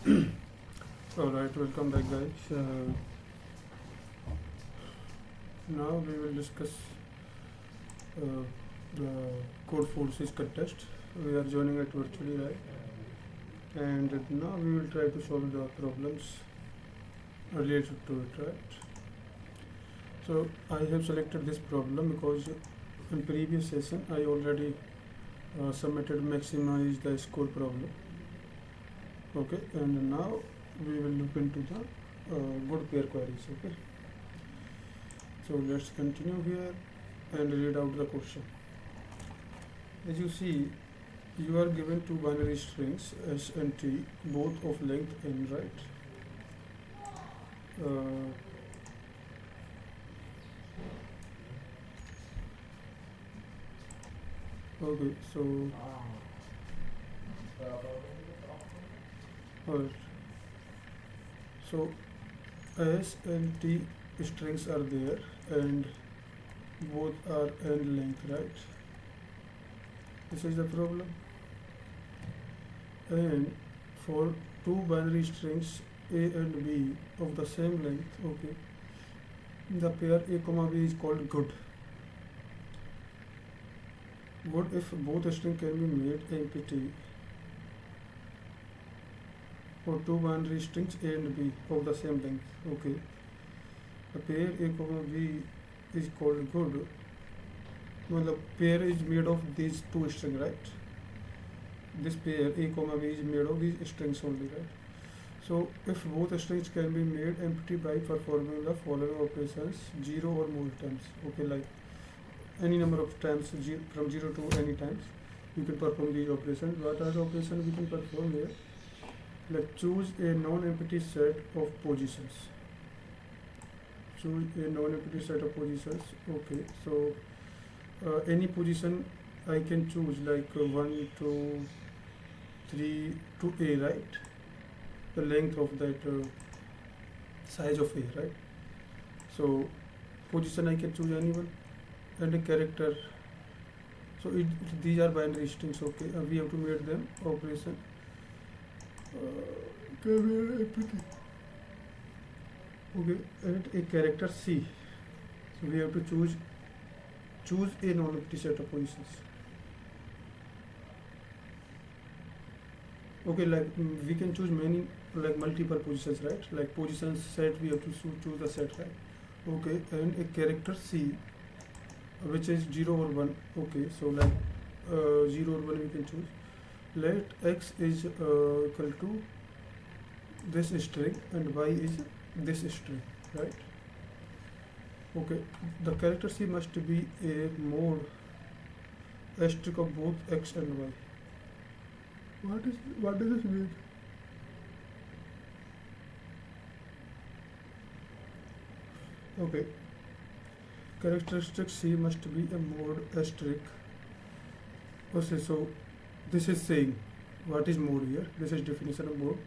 Alright, welcome back, guys. Now we will discuss the Codeforces contest. We are joining it virtually, right? And now we will try to solve the problems related to it, right? So I have selected this problem because in previous session I already submitted maximize the score problem. Okay, and now we will look into the good pair queries. Okay, so let's continue here and read out the question. As you see, you are given two binary strings s and t, both of length n, right? Uh, okay, so alright, so s and t strings are there and both are n length, right? This is the problem. And for two binary strings a and b of the same length, okay, the pair a comma b is called good. Good if both strings can be made empty for two binary strings a and b of the same length. Okay, the pair a comma b is called good. Well, the pair is made of these two strings, right? This pair a comma b is made of these strings only, right? So if both strings can be made empty by performing the following operations 0 or more times, okay, like any number of times, from 0 to any times, you can perform these operations. What are the operations we can perform here? Like choose a non-empty set of positions. Choose a non-empty set of positions. Okay, so any position I can choose, like 1, 2, 3 to a, right? The length of that size of a, right? So position I can choose anyone, and a character. So these are binary strings. Okay, we have to make them operation. Okay, and a character C. So we have to choose a non-empty set of positions. Okay, like we can choose many, like multiple positions, right? Like positions set, we have to choose the set, right? Okay, and a character C, which is 0 or 1. Okay, so like 0 or 1 we can choose. Let x is equal to this string and y is this string, right? Okay, the character C must be a mode asterisk of both x and y. What does this mean? Okay, characteristic C must be a mode asterisk. Okay, so this is saying what is mode here. This is definition of mode.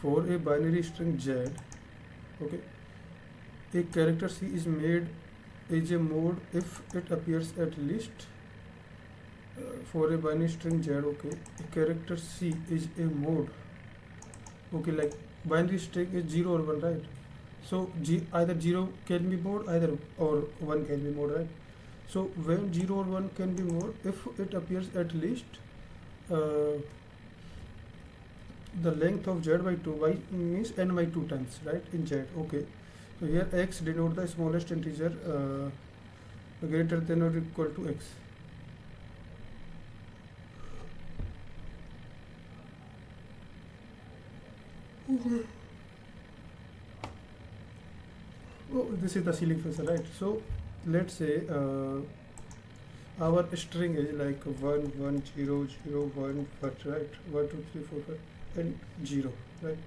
For a binary string z, okay, a character C is made as a mode if it appears at least. For a binary string z, okay, a character C is a mode. Okay, like binary string is 0 or 1, right? So either 0 can be mode, either or 1 can be mode, right? So when 0 or 1 can be mode if it appears at least the length of z by 2, y means n by 2 times, right, in z. Okay, so here x denote the smallest integer greater than or equal to x. Okay. Oh, this is the ceiling function, right? So let's say our string is like 1 1 0 0 1 1, right? 1 2 3 4 5 and 0, right?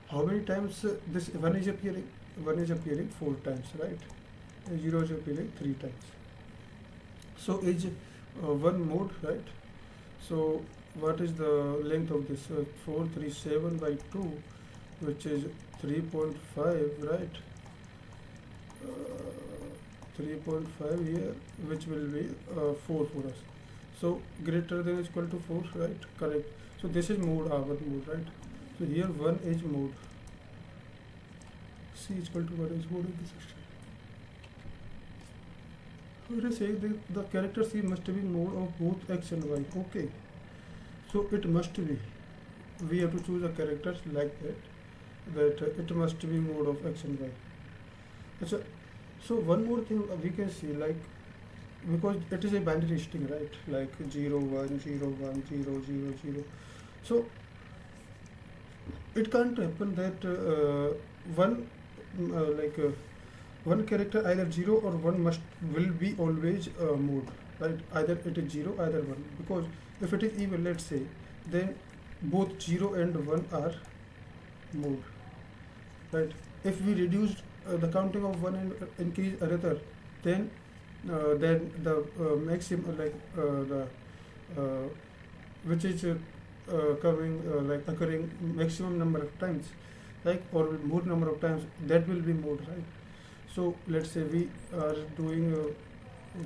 How many times this 1 is appearing? 1 is appearing 4 times, right? 0 is appearing 3 times. So is 1 mode, right? So what is the length of this? 437 by 2, which is 3.5, right? 3.5 here, which will be 4 for us. So greater than is equal to 4, right? Correct. So this is mode, our mode, right? So here 1 is mode. C is equal to 1 is mode in this string. Let us say the character C must be mode of both x and y. Okay. So it must be. We have to choose a character like that it must be mode of x and y. So one more thing we can see, like, because it is a binary string, right? Like 0 1 0 1 0 0 0. So it can't happen that one character either 0 or 1 will be always mode, right? Either it is 0, either 1, because if it is even, let's say, then both 0 and 1 are mode, right? If we reduce the counting of 1 and increase another, then the maximum, the which is coming occurring maximum number of times, like, or more number of times, that will be mode, right? So let's say we are doing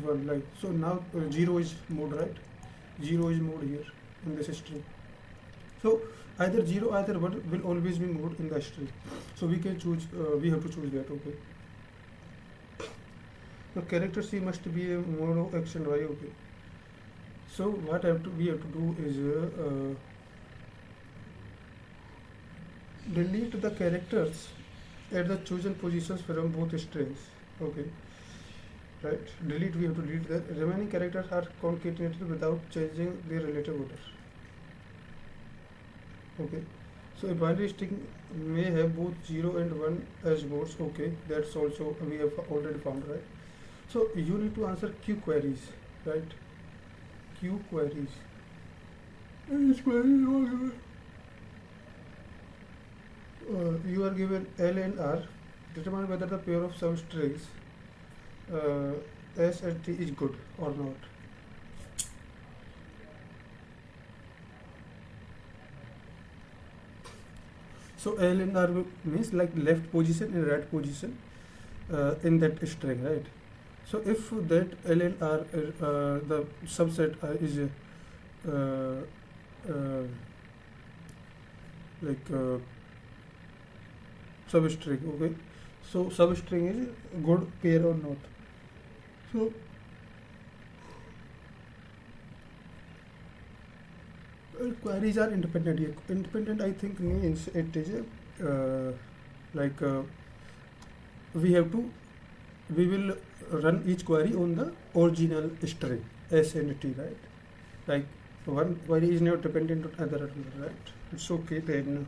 one, like, so now 0 is mode, right? 0 is mode here in this string. So either 0, either 1 will always be mode in the string. So we can choose, we have to choose that, okay? So character C must be a mode of x and y, okay? So what we have to do is delete the characters at the chosen positions from both strings, okay? Right? Delete, we have to delete the remaining characters are concatenated without changing their relative order. Okay, so a binary string may have both 0 and 1 as modes. Okay, that's also we have already found, right? So you need to answer Q queries, right? Q queries. And this query you are given L and R. Determine whether the pair of substrings S and T is good or not. So L and R means like left position and right position in that string, right? So if that L and R the subset is substring, okay? So substring is good pair or not. So queries are independent here. Independent, I think, means it is we will run each query on the original string S and T, right? Like one query is not dependent on other, right? It's okay then.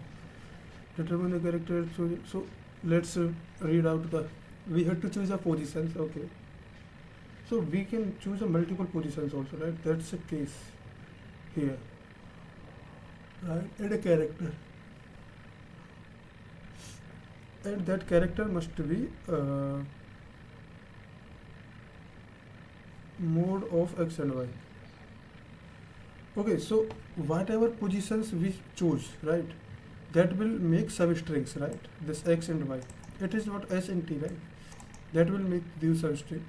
Determine the character. So let's read out the. We have to choose the positions, okay? So we can choose a multiple positions also, right? That's the case here. Right, and a character, and that character must be mode of x and y. Okay, so whatever positions we choose, right, that will make substrings, right? This x and y, it is not S and T, right? That will make these substring.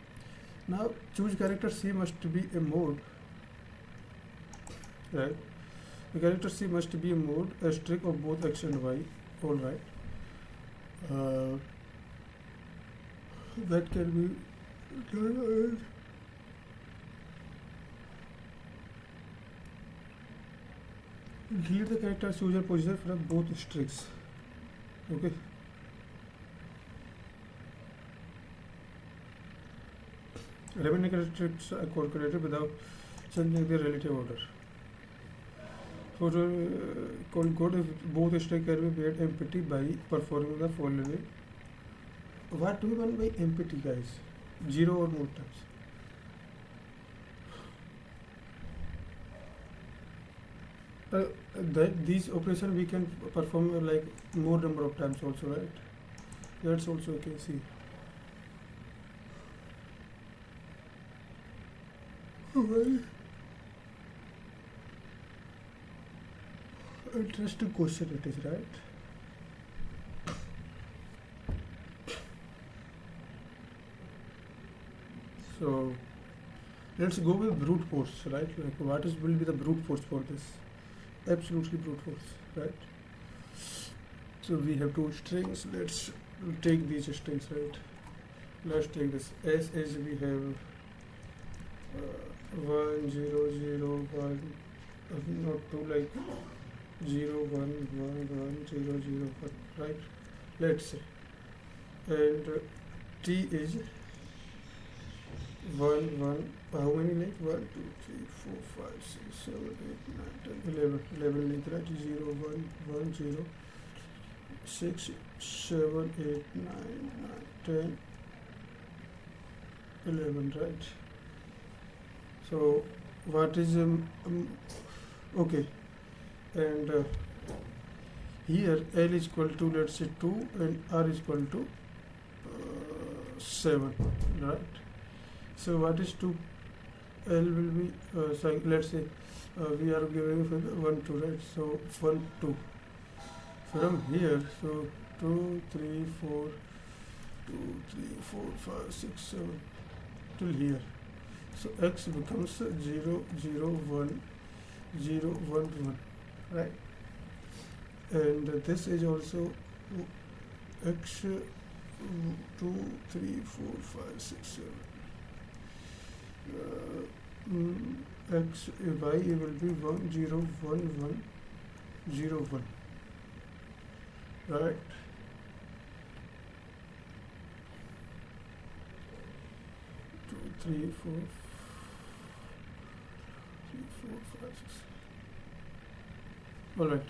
Now choose character C must be a mode, right? The character C must be a mode, a string of both x and y. All right. That can be done. Delete the character's user position from both strings. Okay. Remaining characters are calculated without changing their relative order. For code if both strings can be made empty by performing the following. What do we mean by empty, guys? 0 or more times. That these operations we can perform like more number of times also, right? That's also you can see. Alright. Interesting question it is, right? So let's go with brute force, right? Like what is will be the brute force for this? Absolutely brute force, right? So we have two strings. Let's take these strings, right? Let's take this s as we have 1 0 0 1, not 2, like 0 1 1 1 0 0 1, right? Let's say, and t is 1 1, how many length? 1 2 3 4 5 6 7 8 9 10 11 length, right? 0 1 1 0 6 7 8 9 9 10 11, right? So what is okay, and here L is equal to, let's say, 2 and R is equal to 7, right? So what is 2? L will be so let's say we are giving 1 2, right? So 1 2 from here, so 2 3 4 2 3 4 5 6 7 till here. So x becomes 0 0 1 0 1 1, right? And this is also x 2 3 4 5 6 7 x y will be 1 0 1 1 0 1, right? Three, four, 5 6. All right.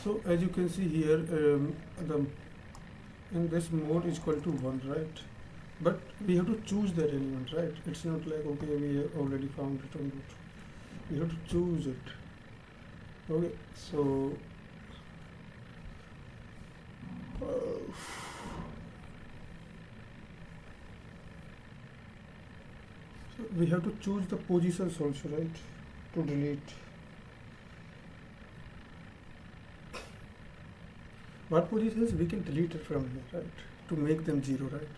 So as you can see here, the in this mode is equal to 1, right? But we have to choose that element, right? It's not like, okay, we have already found it on root. We have to choose it. Okay, so we have to choose the positions also, right, to delete. What positions we can delete it from here, right, to make them 0, right?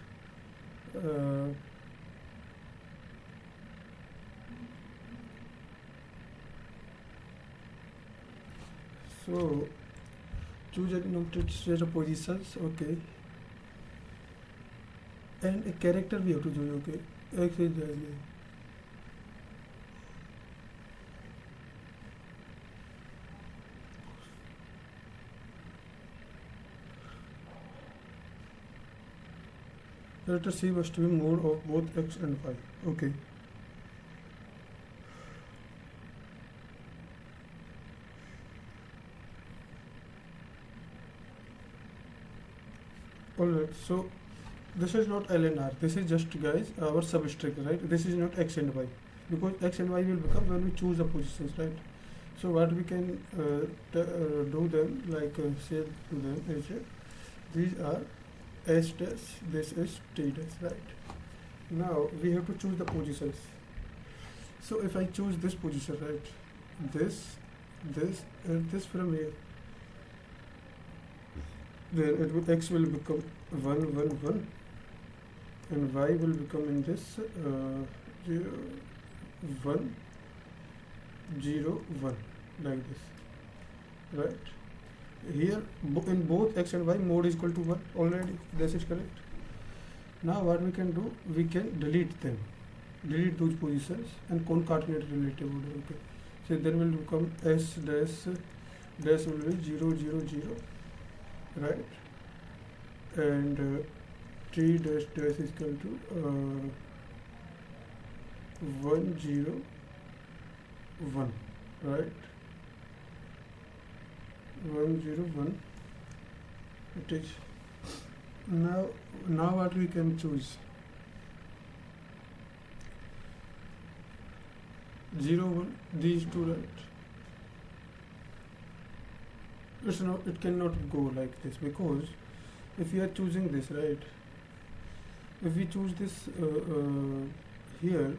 So choose an administrator positions, okay, and a character we have to choose, okay. X is value. Let us see must be mode of both x and y. Okay. Alright, so this is not L and R, this is just, guys, our substring, right? This is not x and y, because x and y will become when we choose the positions, right? So what we can do them, like say to them is these are S dash, this is T dash, right? Now we have to choose the positions. So if I choose this position, right, this and this from here, then it will, x will become 1 1 1 and y will become in this 0 1 0 1, like this, right? Here in both x and y mode is equal to 1 already. This is correct. Now what we can do, we can delete them, delete those positions and concatenate relative order. Okay, so then will become s dash will be 0 0 0, right? And t dash dash is equal to 1 0 1, right? 1 0 1 it is. Now what we can choose, 0 1, these two, right? It's not, it cannot go like this, because if we are choosing this, right, if we choose this here,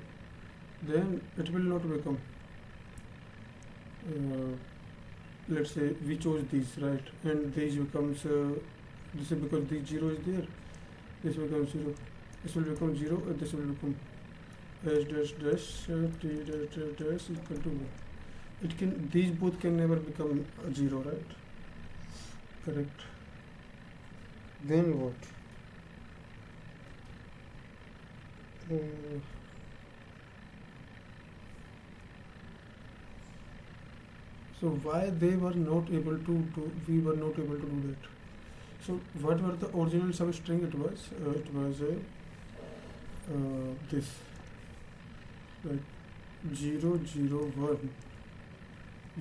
then it will not become let's say we chose these, right, and these becomes this is because the 0 is there, this becomes 0, this will become 0 and this will become s dash dash t dash dash dash equal to 1. It can, these both can never become 0, right? Correct. Then what? So why they were not able to do, we were not able to do that? So what were the original substring? It was this, like 0 0 1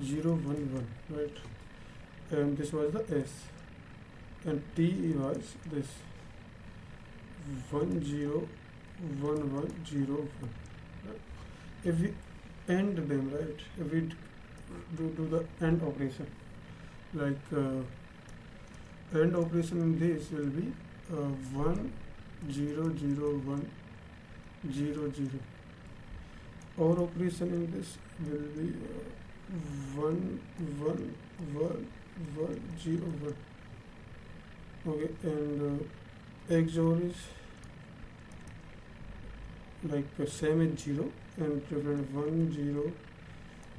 0 1 1, right? And this was the s, and t was this 1 0 1 1 0 1, right? If we end them, right, if we do the AND operation, like AND operation in this will be 1 0 0 1 0 0. OR operation in this will be 1 1 1 1 0 1. Okay, and XOR is like same as 0 and prevent 1 0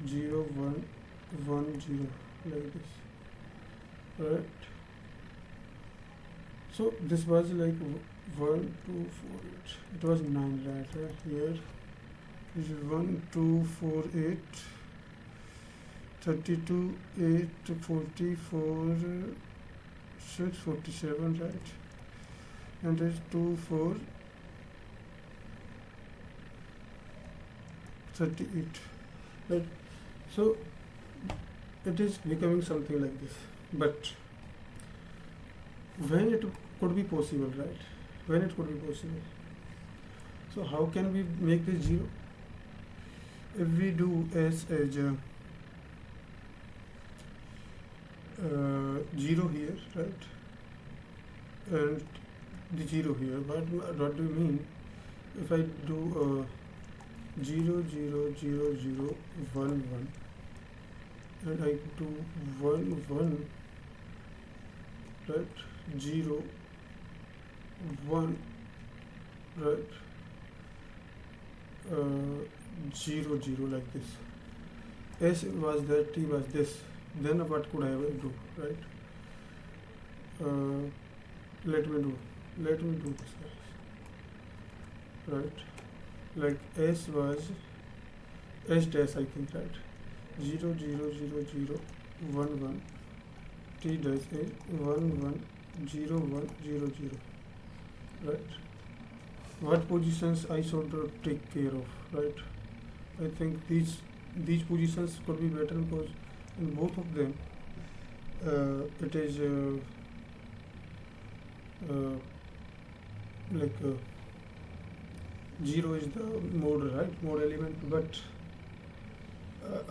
0 1 1 0, like this, right? So this was like 1 2 4 8. It was 9, right? Here is 1 2 4 8 32 8 44 6 47, right? And there's 2 4 38, right? So it is becoming something like this. But when it could be possible, right? When it could be possible. So how can we make this 0? If we do s as 0 here, right? And the 0 here, what do you mean? If I do 0 0 0 0 1 1 and I do 1 1, right? 0 1, right? 0 0, like this. S was that, T was this. Then what could I do, right? Let me do this, guys. Right? Like S was S dash, I think, right? 0 0 0 0 1 1. T dash is 1 1 0 1 0 0, right? What positions I should take care of, right? I think these positions could be better because in both of them it is like 0 is the mode, right? Mode element, but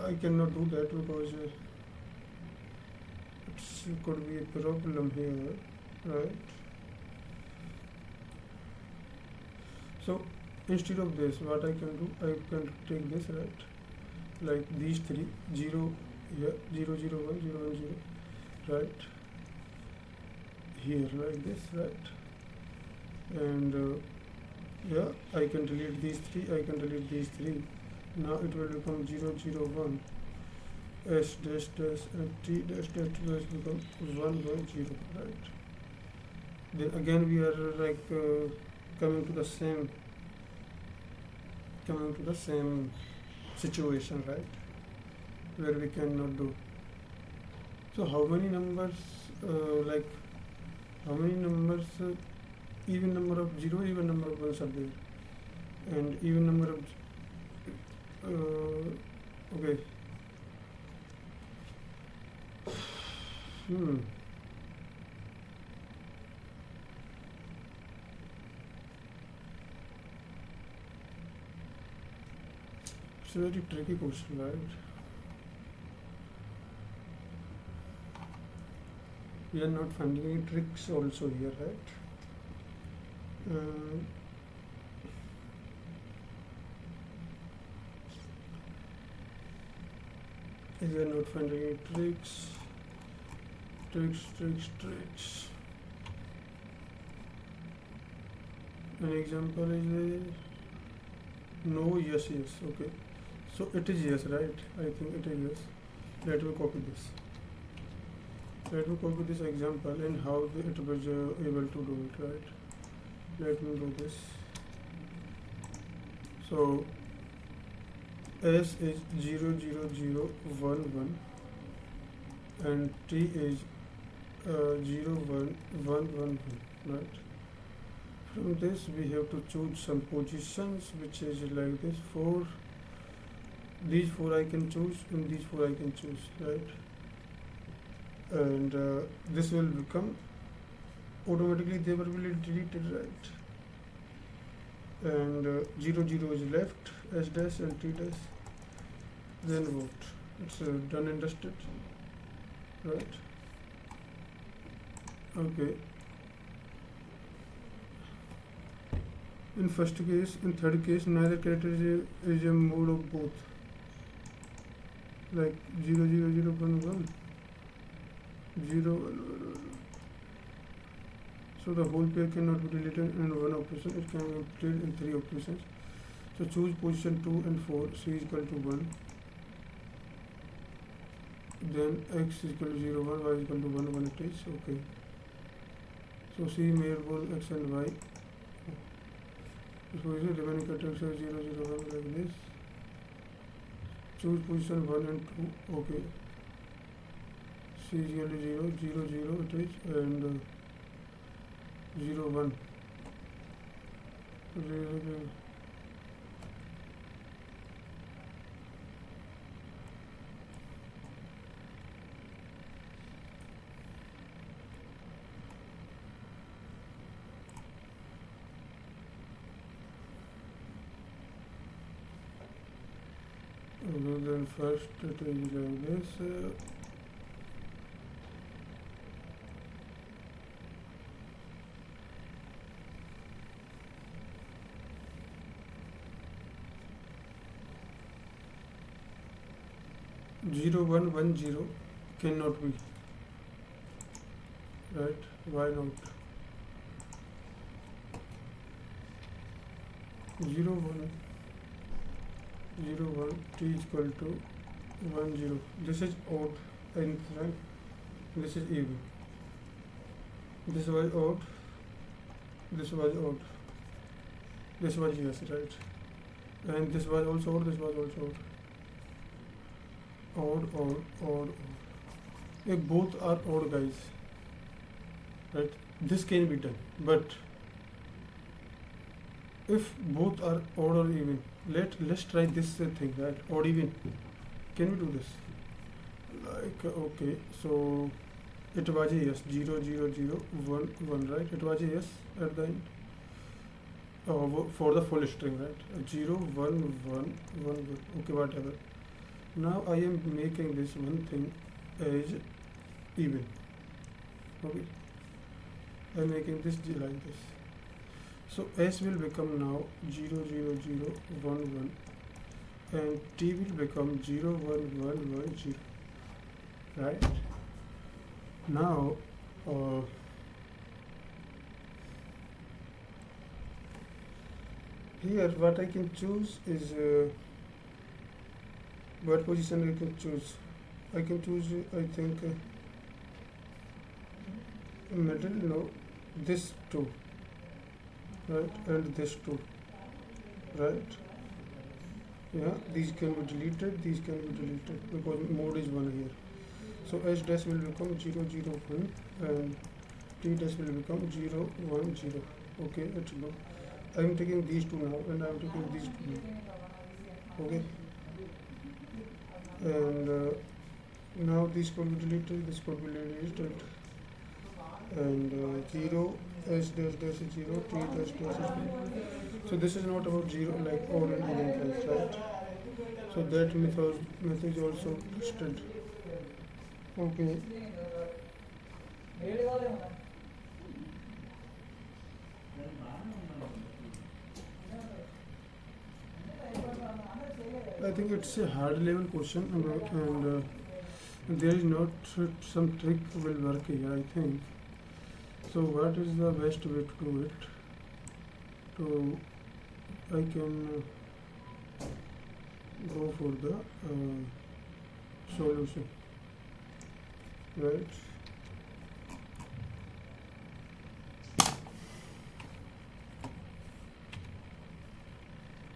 I cannot do that because it could be a problem here, right? So instead of this, what I can do, I can take this, right? Like these three, 0 here, 0 0 1 0 1 0, right? Here, like this, right? And yeah, I can delete these three, I can delete these three. Now it will become 0 0 1, S dash dash, and T dash dash dash become 1 1 0, right? Then again we are like coming to the same situation, right? Where we cannot do. So how many numbers even number of 0, even number of 1s are there, and even number of okay. It's a very tricky question, right? We are not finding any tricks also here, right? We are not finding any tricks. An example is No, yes, yes. Okay. So it is yes, right? I think it is yes. Let me copy this. Let me copy this example and how it was able to do it, right? Let me do this. So S is 00011 and T is 01111, right? From this we have to choose some positions, which is like this. For these four I can choose and these four I can choose, right? And this will become automatically, they will be deleted, right? And 00 is left, S dash and T dash, then what? It's done and dusted, right? Okay. In first case, in third case, neither character is a mode of both, like 00011 0 1. So the whole pair cannot be deleted in one operation, it can be played in three operations. So choose position 2 and 4, C is equal to 1, then X is equal to 0 1, Y is equal to 1 1 it is, okay. So C mere both X and Y. So remaining characters are 0 0 1 like this. Choose position 1 and 2, okay. C is equal to 0 0 0 it is, and 0 1 0 0. Then first it is like this. 0 1 1 0 cannot be, right? Why not? 0 1 0 1 T is equal to 1 0. This is odd, and right? This is even. This was odd. This was odd. This was yes, right? And this was also odd. This was also odd. Odd, odd, odd, odd. If both are odd, guys, right? This can be done, but if both are odd or even, let's try this thing, right? Odd even. Can we do this? Like okay, so it was a yes, 0 0 0 1 1, right? It was a yes at the end. For the full string, right? 0 1 1 1 1. Okay, whatever. Now I am making this one thing as even. Okay, I am making this like this. So S will become now 0 0 0 1 1, and T will become 0 1 1 1 0. Right? Now here what I can choose is what position I can choose. I can choose I think middle, no, this two, right, and this two, right? Yeah, these can be deleted, these can be deleted because mode is 1 here. So S dash will become 0 0 1 and T dash will become 0 1 0. Okay, it's good. I am taking these two now and I am taking these two now. Okay, and now this could be deleted, this could be deleted, and 0 S dash dash is 0, T dash dash is 0. So this is not about 0 like odd and even guys, right? So that method is also tested. Okay. I think it's a hard level question, and there is not some trick will work here, I think. So what is the best way to do it? So I can go for the solution, right?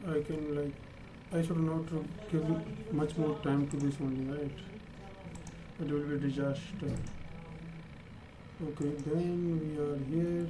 I can like, I should not give much more time to this only, right? It will be a disaster. Okay, then we are here.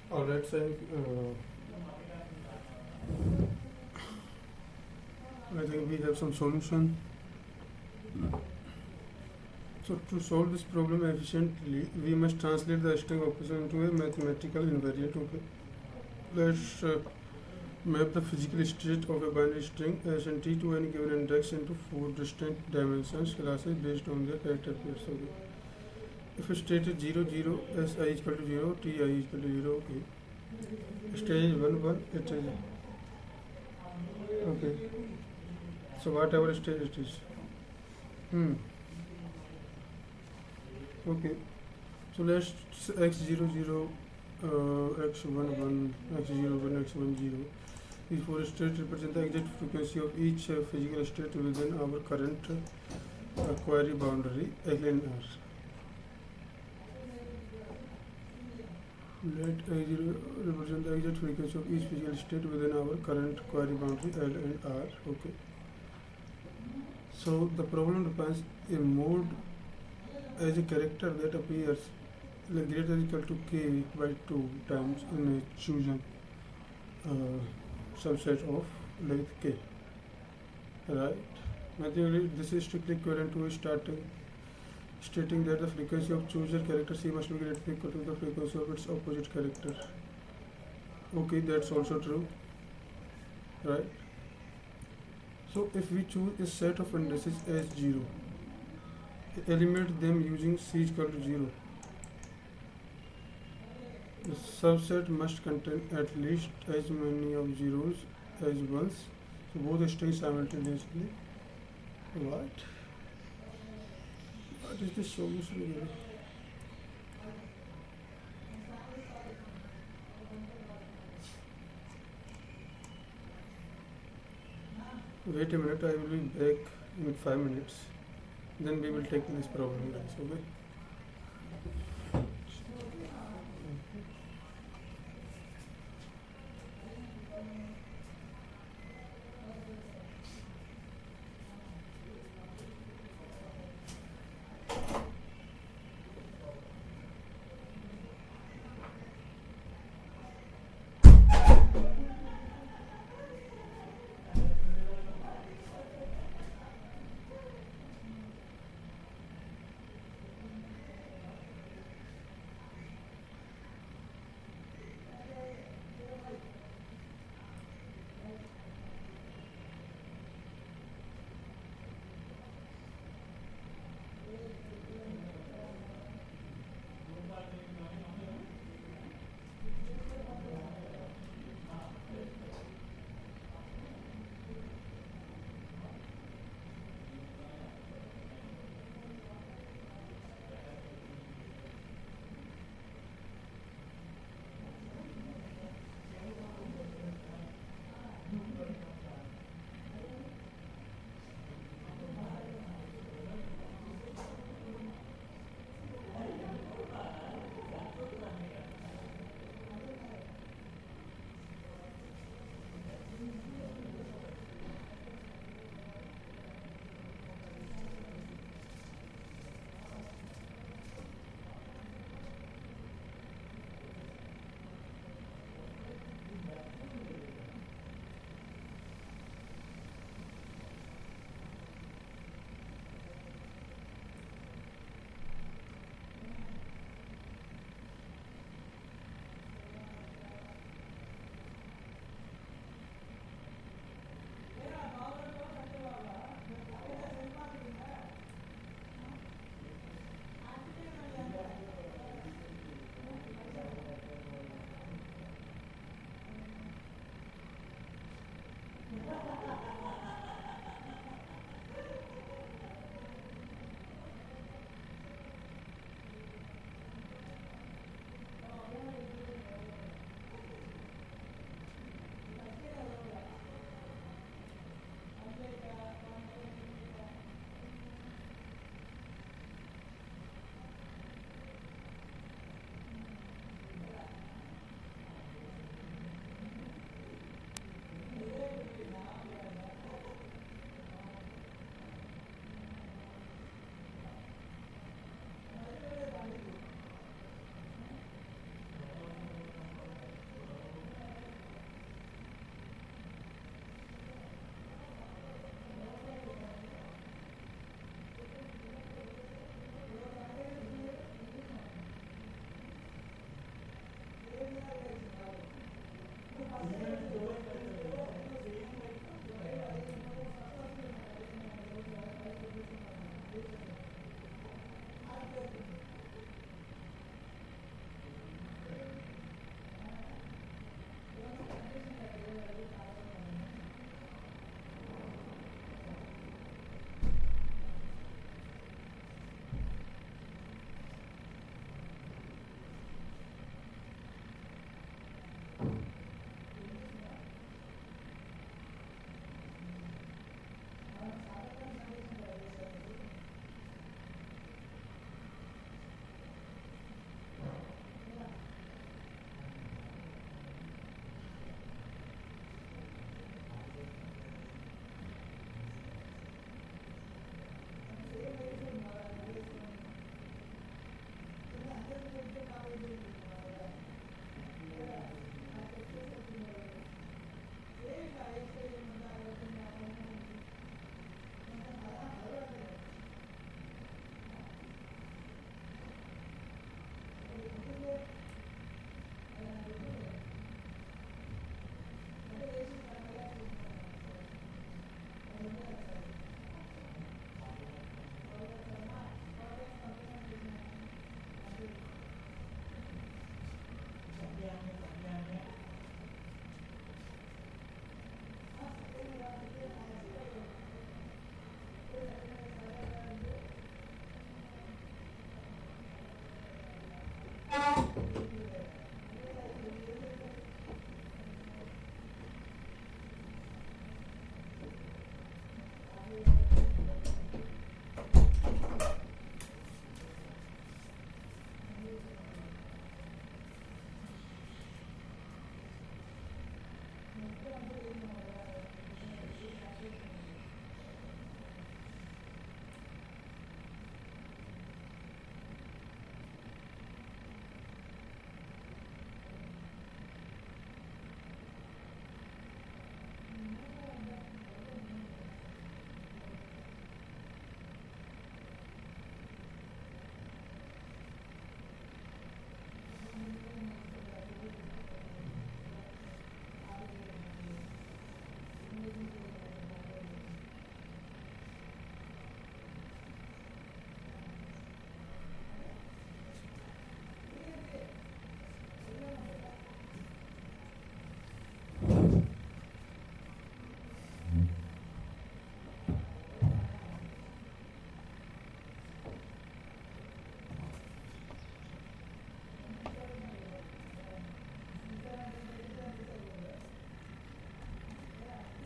Alright, so I think we have some solution. So to solve this problem efficiently, we must translate the string operation into a mathematical invariant. Okay, let's map the physical state of a binary string s and t to any given index into 4 distinct dimensions classes based on their character pairs. Okay, if state is 0 0, s I is equal to 0, t I is equal to 0. Okay, state is 1 1, it is okay. So whatever state it is. Okay, so let's x0 0, x1 1, x0 1, x1 0. These four states represent the exact frequency of each physical state within our current query boundary ln r. Let x0 represent the exact frequency of each physical state within our current query boundary L and R. Okay. So the problem defines a mode as a character that appears like greater than equal to k by 2 times in a chosen subset of length k. Right? Mathematically, this is strictly equivalent to stating that the frequency of chosen character c must be greater than equal to the frequency of its opposite character. Okay, that's also true. Right? So if we choose a set of indices as 0, eliminate them using c is equal to 0. The subset must contain at least as many of zeros as ones. So both strings simultaneously. What? What is the solution here? Wait a minute, I will be back in 5 minutes. Then we will take this problem, guys. Okay.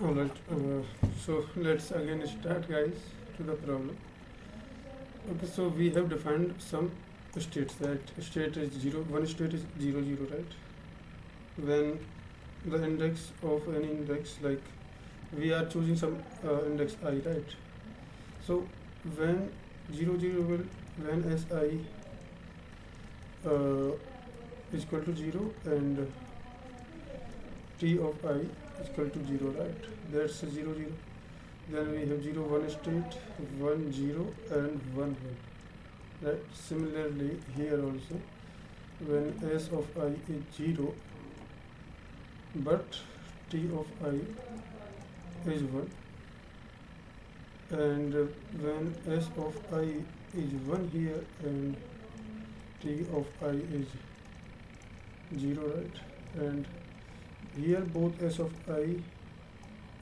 Alright, so let's again start, guys, to the problem. Okay, so we have defined some states. That state is 0, one state is 0 0, right? When the index of any index, like we are choosing some index I, right? So when 0 0 will, when si is equal to 0 and t of I is equal to 0, right? That's 0 0. Then we have 0 1 state, 1 0 and 1 1, right? Similarly here also, when s of I is 0 but t of I is 1, and when s of I is 1 here and t of I is 0, right? And here both s of I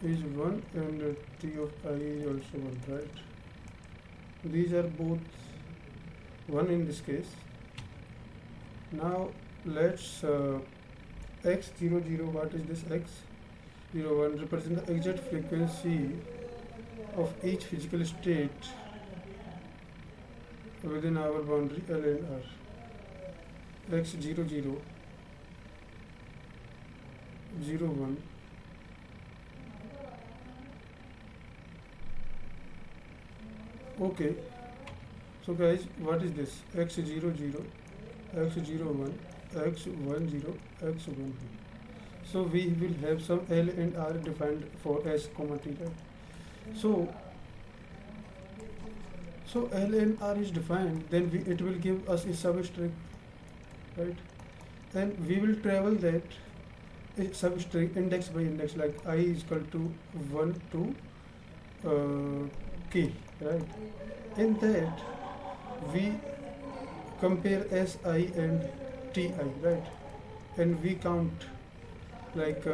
is 1 and t of I is also 1, right? These are both 1 in this case. Now let's x 0 0, what is this? X 0 1 represent the exact frequency of each physical state within our boundary L and R. X 0 0 0 1 okay. So guys, what is this? X 0 0, x 0 1, x 1 0, x 1 1. So we will have some L and R defined for S, T, right? So L and R is defined, then it will give us a substring, right? And we will travel that substring index by index, like I is equal to 1 to k, right? In that we compare Si and Ti, right? And we count like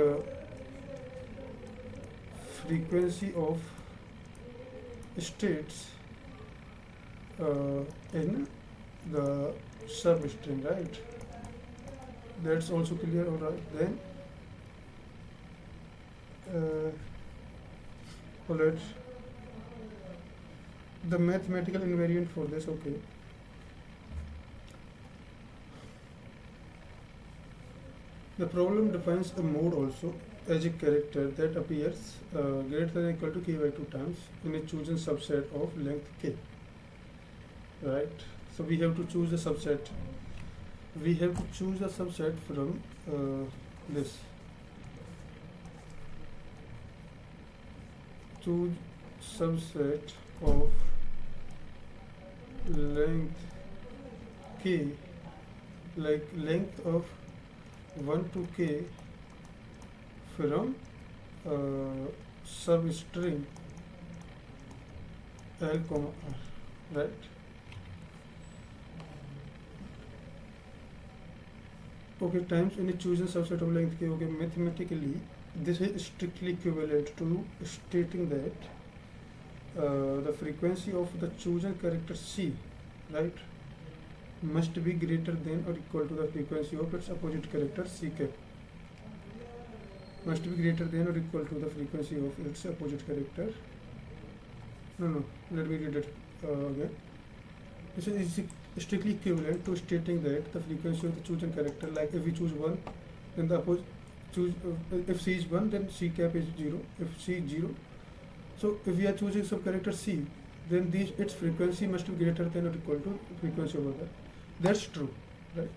frequency of states in the substring, right? That's also clear. All right, then let's the mathematical invariant for this. Okay, the problem defines a mode also as a character that appears greater than or equal to k by 2 times in a chosen subset of length k, right? So we have to choose a subset. We have to choose a subset from this. Choose subset of length k, like length of 1 to k from substring L comma R, right? Okay, times any chosen subset of length k. Okay, mathematically this is strictly equivalent to stating that the frequency of the chosen character C, right, must be greater than or equal to the frequency of its opposite character CK. Must be greater than or equal to the frequency of its opposite character. No, let me read it again. This is strictly equivalent to stating that the frequency of the chosen character, like if we choose 1, then the choose if C is 1, then C cap is 0. If C is 0, so if we are choosing some character C, then its frequency must be greater than or equal to frequency over there. That's true, right?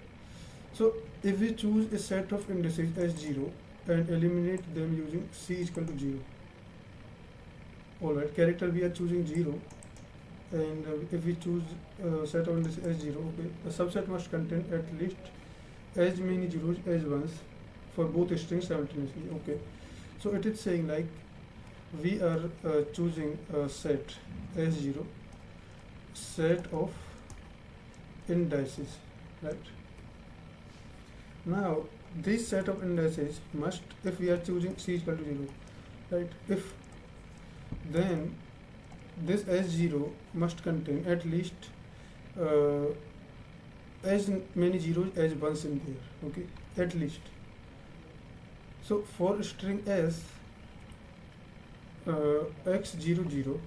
So if we choose a set of indices as 0 and eliminate them using C is equal to 0. Alright, character we are choosing 0, and if we choose set of indices as 0, okay, the subset must contain at least as many zeros as ones for both strings simultaneously. Okay, so it is saying like we are choosing a set as 0, set of indices, right? Now this set of indices must, if we are choosing C is equal to 0, right, if then this S0 must contain at least as many zeros as ones in there, okay, at least. So for string S, x00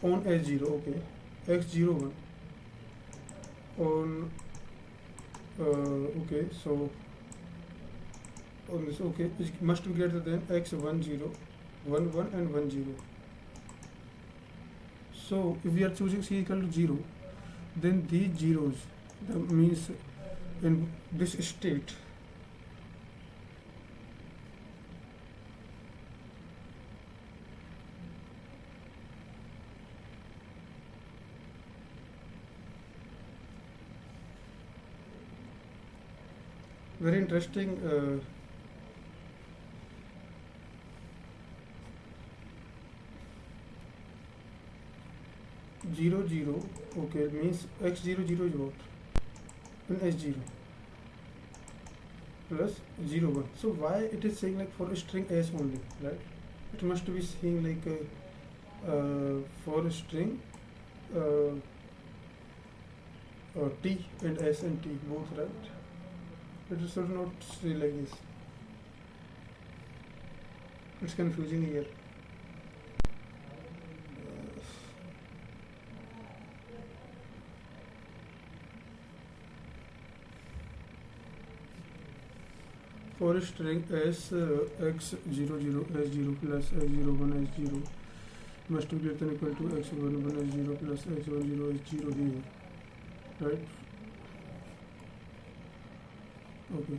on S0, okay, x01 on okay, so on this, okay, it must be greater than x10, 11 and 10. So if we are choosing C equal to 0, then these zeros, that means in this state, very interesting 00, okay, means x00 is what? In S0 plus 01. So why it is saying like for a string S only, right? It must be saying like for a string T and S and T both, right? It should not say like this. It's confusing here. For a string S x00 S0 plus x01 S0 must be greater than or equal to x11 S0 plus x10 S0 here, right? Okay.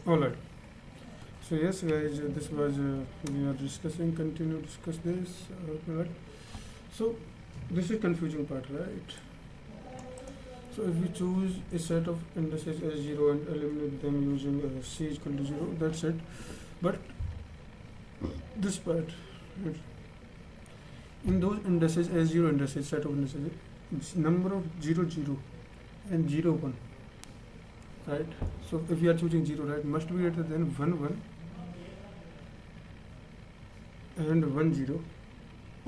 Alright. So yes, guys, this was we are discussing. Continue discuss this. Right. So this is confusing part, right? So if we choose a set of indices as 0 and eliminate them using c is equal to 0, that's it. But this part, right, in those indices as 0 indices, set of indices, it's number of 0 0 and 0 1, right? So if we are choosing 0, right, must be greater than 1 1 and 1 0.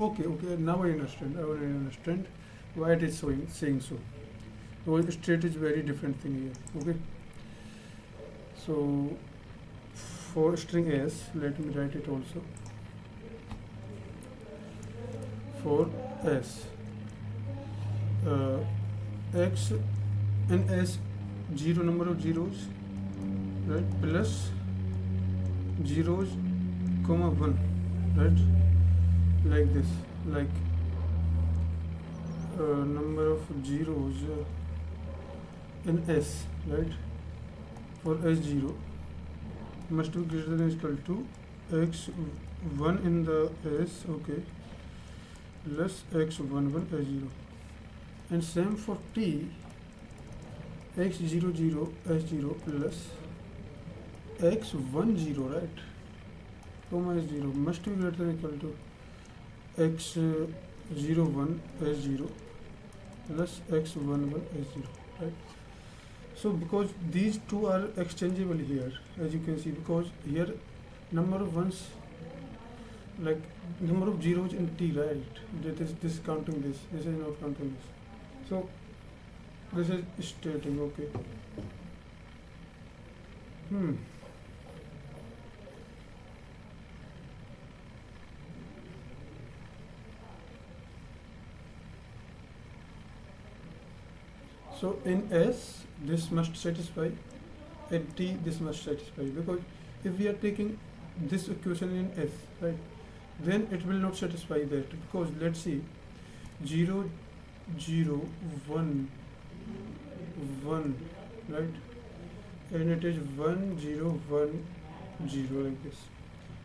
Okay, now I understand why it is saying so. So state is very different thing here. Okay, so for string s, let me write it also. For s, x and s, 0 number of zeros, right, plus zeros comma 1, right, like this, like number of zeros in s, right, for s0 must be greater than or equal to x1 in the s, okay, plus x11 s0, and same for t, x00 s0 plus x10, right, comma s0 must be greater than or equal to x01 s0 plus x11 s0, right? So because these two are exchangeable here, as you can see, because here number of ones, like number of zeros in t, right, that is this counting this is not counting this. So this is stating, okay. So in S, this must satisfy, in T, this must satisfy, because if we are taking this equation in S, right, then it will not satisfy that, because let's see, 0 0 1 1, right, and it is 1 0 1 0, like this.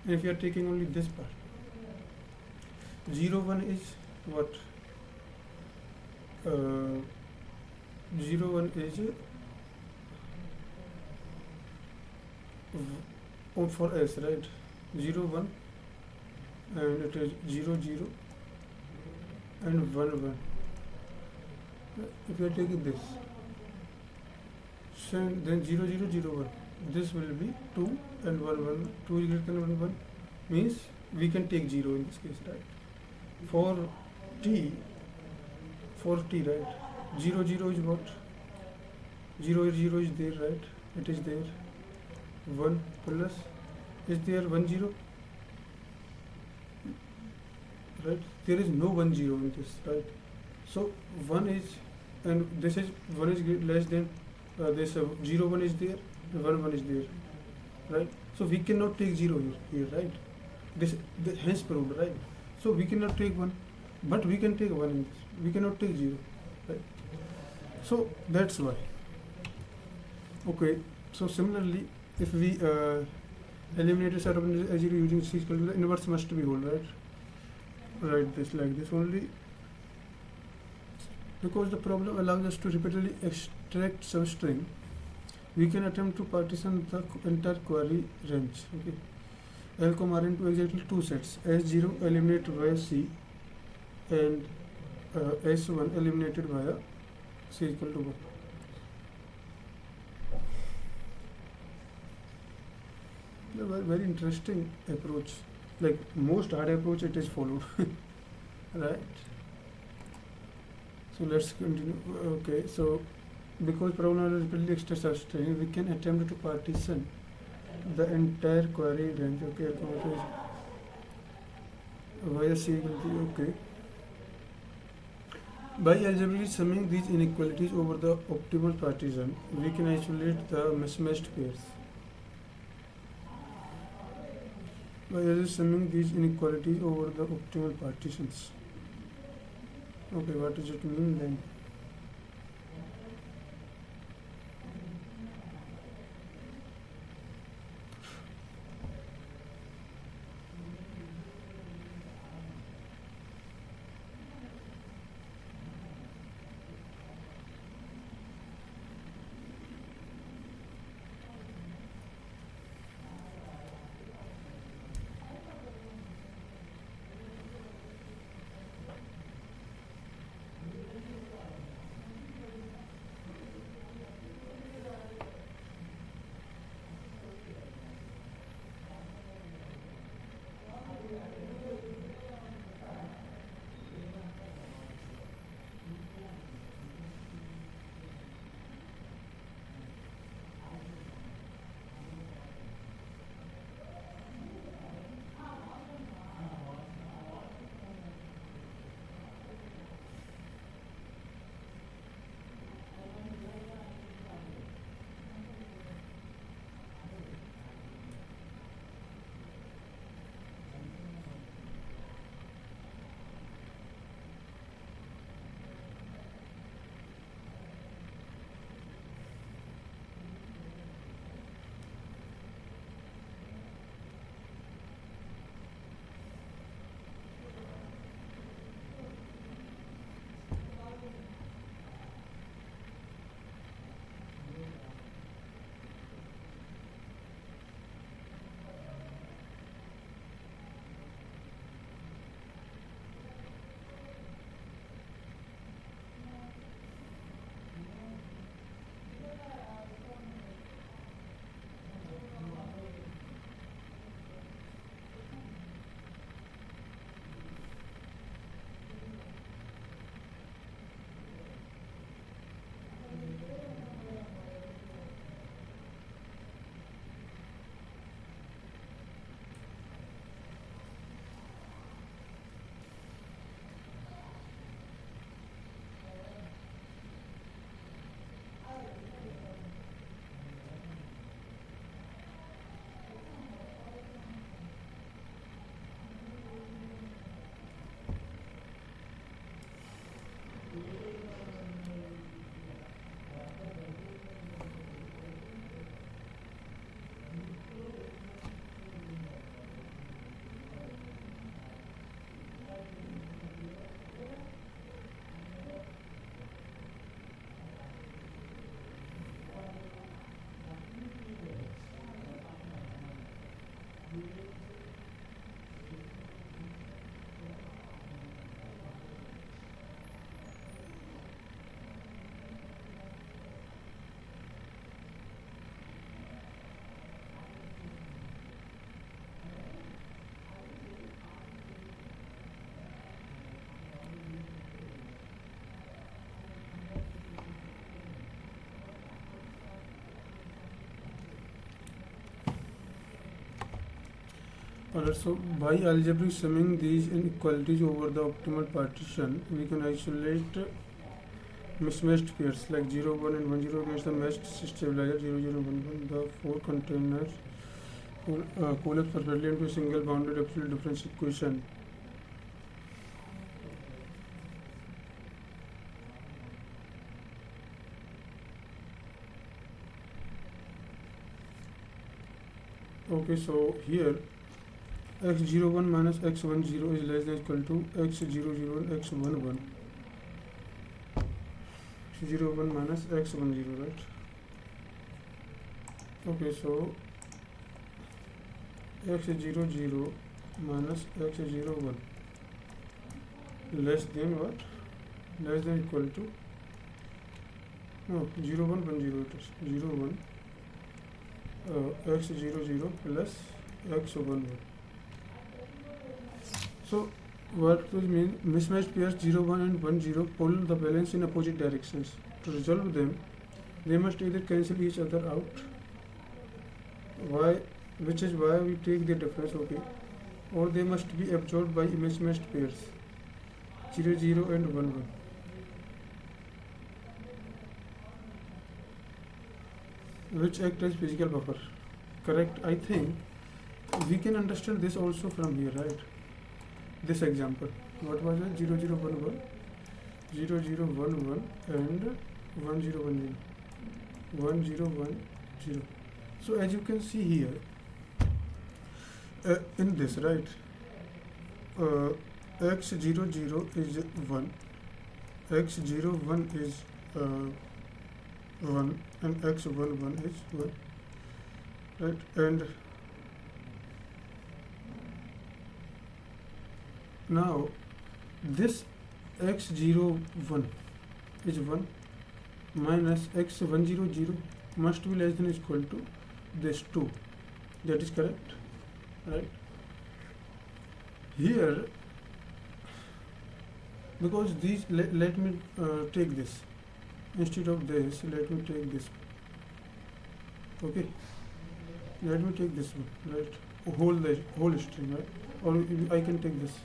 And if you are taking only this part, 0 1 is what? 0 1 is for S, right, 0 1, and it is 0 0 and 1 1. If you are taking this, so then 0 0 0 1, this will be 2 and 1 1. 2 is greater than 1 1, means we can take 0 in this case, right? For t, right, 0 0 is what? 0 is there, right? It is there. 1 plus, is there 1 0? Right? There is no 1 0 in this, right? So 1 is, and this is 1 is less than this 0 1 is there, 1 1 is there, right? So we cannot take 0 here, right? This hence proved, right? So we cannot take 1, but we can take 1 in this. We cannot take 0, right? So that's why. Okay, so similarly, if we eliminate a set of as using C equal to, the inverse must be whole, right? Write this like this only, because the problem allows us to repeatedly extract some string. We can attempt to partition the entire query range. Okay, L, R into exactly two sets: S0 eliminated via C and S1 eliminated via C equal to 1. A very interesting approach. Like most hard approach, it is followed, right? So let's continue. Okay, so because problem is repeatedly extract such string, we can attempt to partition the entire query range. Okay, via C equal to, okay. By algebraically summing these inequalities over the optimal partition, we can isolate the mismatched pairs. By algebraically summing these inequalities over the optimal partitions. Okay, what does it mean then? Alright, so by algebraic summing these inequalities over the optimal partition, we can isolate mismatched pairs like 0, 1 and 1, 0 against the matched stabilizer 0, 0, 1, 1. The four containers collapse perfectly into a single bounded absolute difference equation. Okay, so here x01 minus x10 is less than equal to x00 and x11. 01 minus x10, right? Okay, so x00 minus x01 less than what? Less than equal to, no, 01 10 it is 01 x00 plus x11. So what will mean mismatched pairs 0, 1 and 1, 0 pull the balance in opposite directions. To resolve them, they must either cancel each other out, which is why we take the difference, okay, or they must be absorbed by mismatched pairs 0, 0 and 1, 1. Which act as physical buffer. Correct. I think we can understand this also from here, right? This example. What was it? 0, 0, 1, 1, 0, 0, 1, 1 and 1, 0, 1, 0, 1, 0, 1, 0. So as you can see here, in this, right, x0, 0 is 1, x0, 1 is 1 and x11 is 1, right? And now this x01 is 1 minus x100 must be less than or equal to this 2. That is correct, right? Here, because these, let me take this. Instead of this, let me take this. Okay, let me take this one, right? Whole string, right? Or I can take this.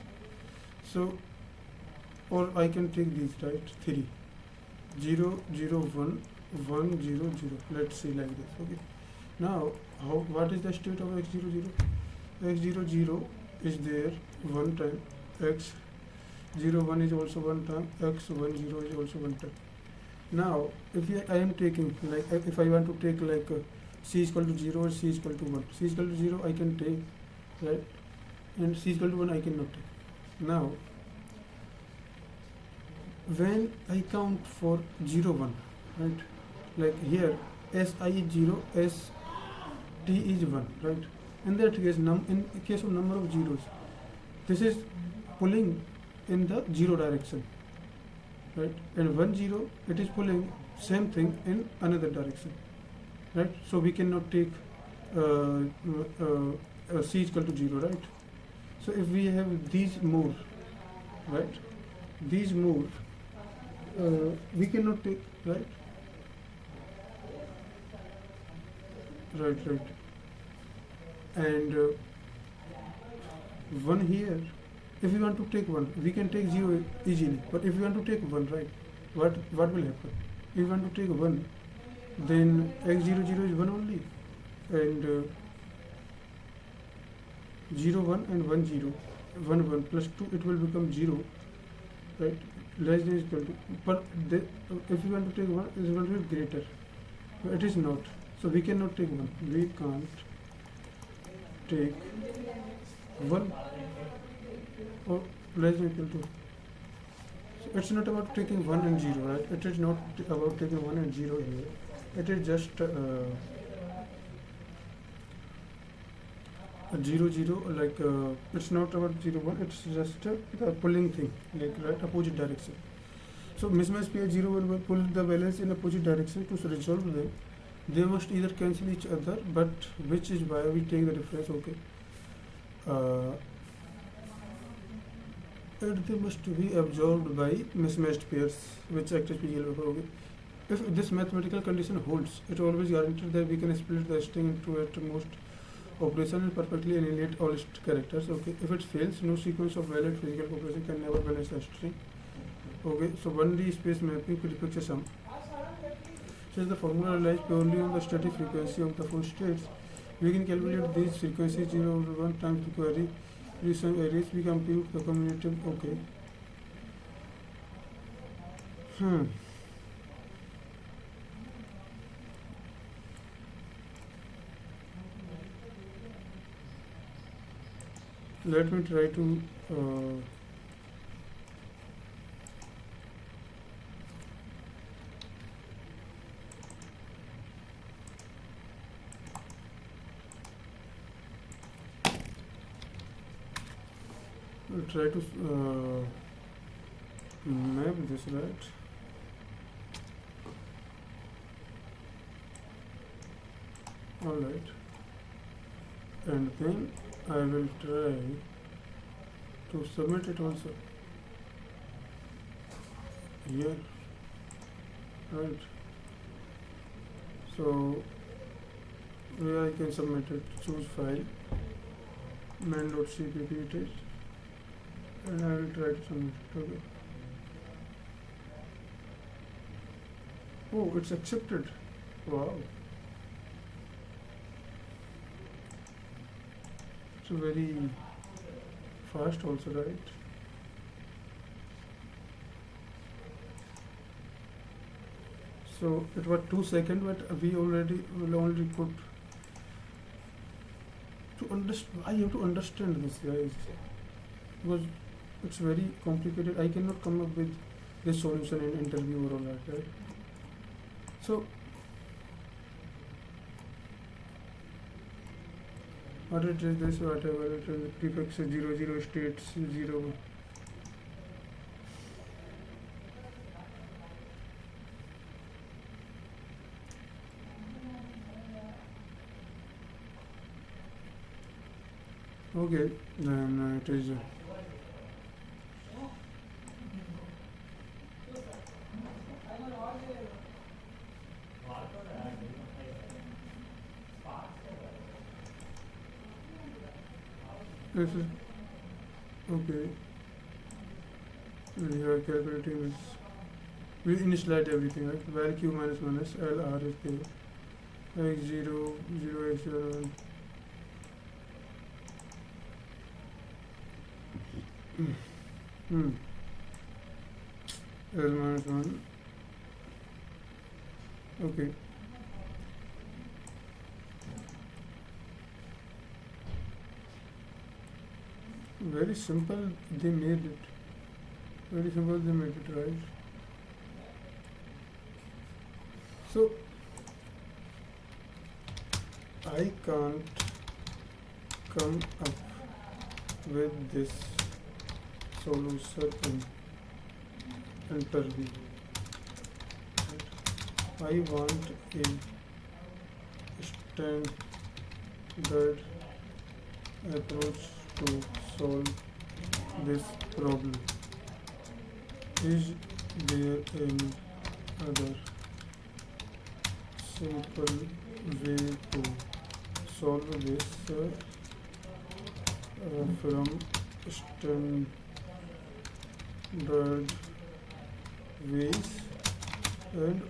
So, or I can take these, right? 3, 0, 0, 1, 1, 0, 0. Let's see like this. Okay. Now, what is the state of x00? x00 is there one time. x01 is also one time. x10 is also one time. Now, if I am taking, like, if I want to take like c is equal to 0 or c is equal to 1, c is equal to 0 I can take, right, and c is equal to 1 I cannot take. Now, when I count for 0, 1, right, like here si is 0, st is 1, right, in that case, in case of number of zeros, this is pulling in the 0 direction, right, and 1, 0 it is pulling same thing in another direction, right? So we cannot take c is equal to 0, right? So if we have these more, right, these more, we cannot take, right, and 1 here. If we want to take 1, we can take 0 easily. But if we want to take 1, right, what will happen? If we want to take 1, then x00 is 1 only, and 0, 1 and 1, 0, 1, 1 plus 2, it will become 0, right, less than equal to. But if we want to take 1, it is going to be greater. But it is not. So we cannot take 1. We can't take 1 or less than equal to. So it's not about taking 1 and 0, right? It is not about taking 1 and 0 here. It is just 0, 0, like it's not about 0, 1, it's just the pulling thing, like, right, opposite direction. So mismatch pair 0, 1 will pull the balance in opposite direction. To resolve them, they must either cancel each other, but which is why we take the difference, okay. And they must be absorbed by mismatched pairs, which act as physical buffer, okay. If this mathematical condition holds, it always guarantees that we can split the string into at most operation will perfectly annihilate all its characters. Okay, if it fails, no sequence of valid physical operation can never balance a string. Okay, so 1D space mapping prefix sum. Since the formula relies purely on the static frequency of the full states, we can calculate these frequencies 0 over 1 times the query. Some arrays we compute the commutative. Okay. Let me try to map this, right? Alright, and then I will try to submit it also here, right? So where I can submit it, choose file, main.cpp it is, and I will try to submit it. Okay. Oh, it's accepted. Wow. It's very fast also, right? So it was 2 seconds, but we already will only put to understand. I have to understand this, guys, because it's very complicated. I cannot come up with this solution in interview or all that, right? So what it is this, whatever it is, prefix 00 states 0. Okay, then it is this is okay. We are calculating this. We initialize everything, right? Val q minus minus L R is there. X0 0 X0. L minus 1. Okay. Very simple, they made it. Very simple, they made it, right? So I can't come up with this solution in interview. I want a standard approach to solve this problem. Is there any other simple way to solve this from standard ways, and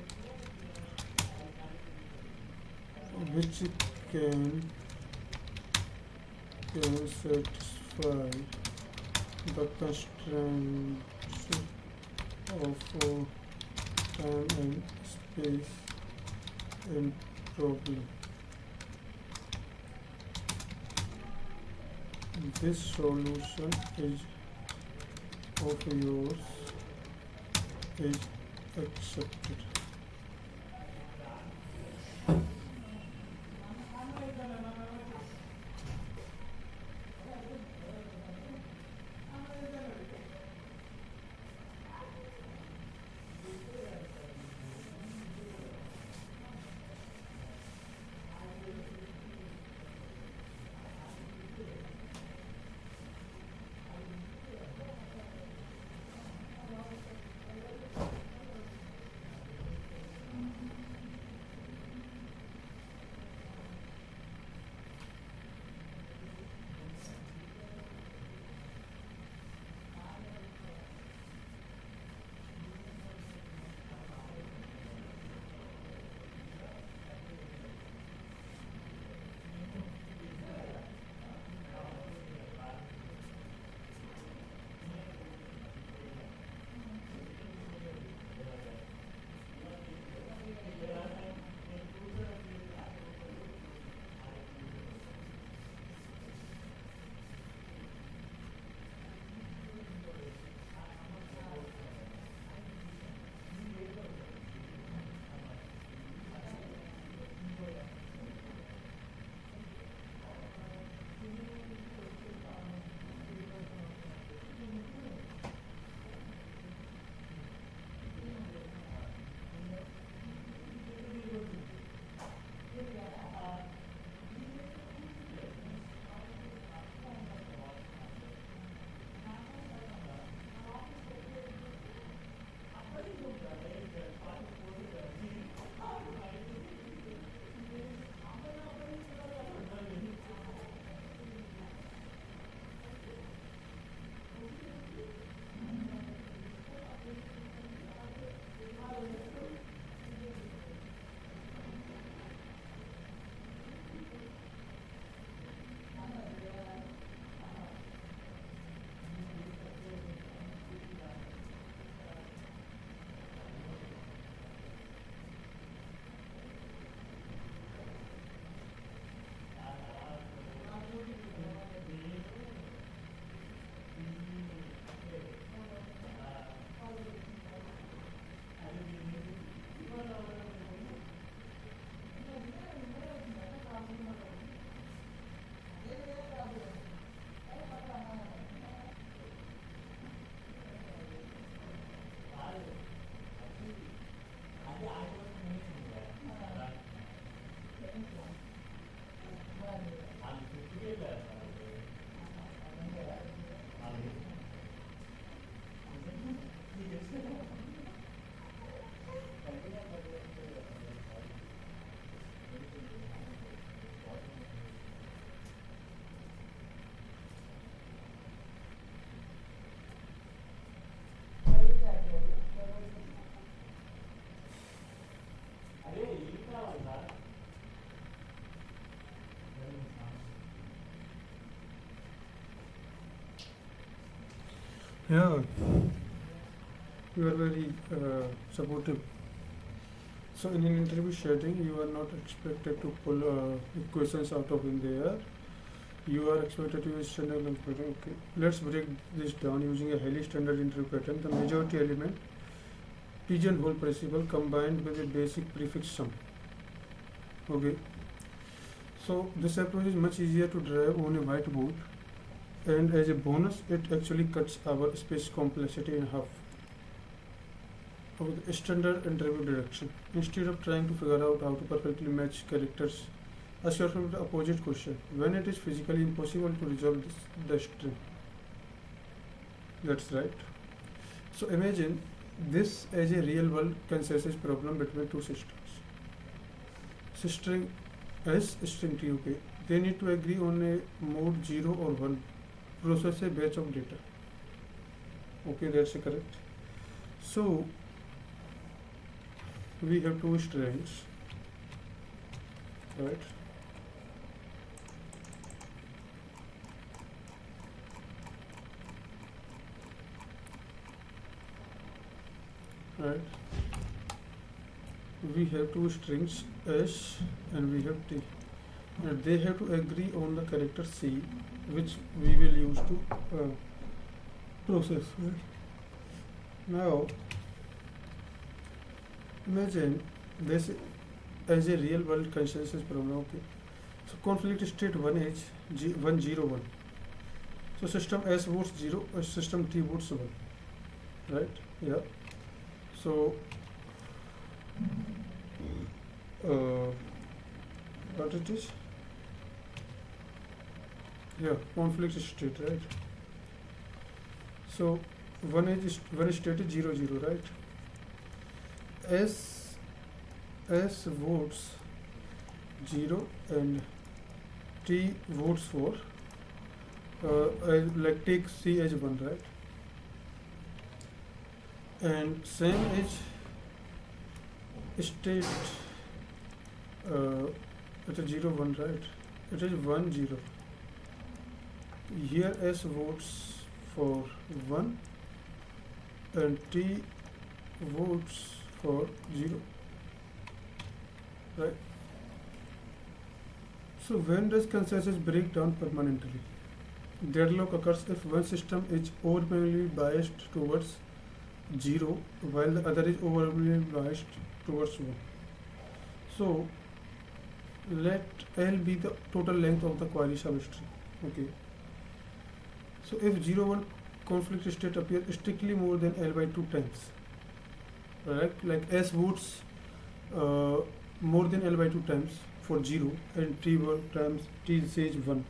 which can satisfy the constraints of time and space and problem. This solution is of yours is accepted. Yeah, you are very supportive. So in an interview setting, you are not expected to pull equations out of in the air. You are expected to use standard length pattern. Okay, let's break this down using a highly standard interview pattern. The majority element pigeonhole principle combined with a basic prefix sum. Okay, so this approach is much easier to drive on a whiteboard, and as a bonus, it actually cuts our space complexity in half. Of the standard interview direction. Instead of trying to figure out how to perfectly match characters, ask yourself the opposite question: when it is physically impossible to resolve the string. That's right. So imagine this as a real world consensus problem between two systems. String S, string T, okay. They need to agree on a mode 0 or 1, process a batch of data. Okay, that's correct. So we have two strings, right? Right. We have two strings S and we have T. And they have to agree on the character C, which we will use to process. Right? Now, imagine this as a real world consensus problem. Okay. So conflict state 1H 101. So system S votes 0, system T votes 1. Right? Yeah. So what it is? Yeah, conflict state, right? So one state is 0 0, right? S votes 0 and T votes for like take C as 1, right? And same is state it is 0 1, right? It is 1 0. Here S votes for 1 and T votes for 0, right? So when does consensus break down permanently? Deadlock occurs if one system is overwhelmingly biased towards 0 while the other is overwhelmingly biased towards 1. So let L be the total length of the query substring. Okay. So if 0 1 conflict state appears strictly more than L by 2 times, right? Like S votes more than L by 2 times for 0 and T 1 times T says 1.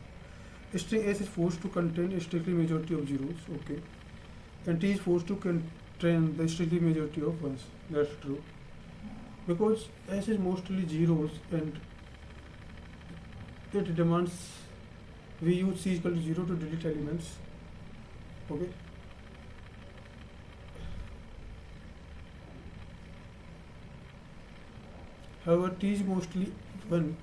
String S is forced to contain a strictly majority of zeros, okay, and T is forced to contain the strictly majority of ones. That's true because S is mostly zeros and it demands we use C equal to 0 to delete elements, okay. However, T is mostly 1,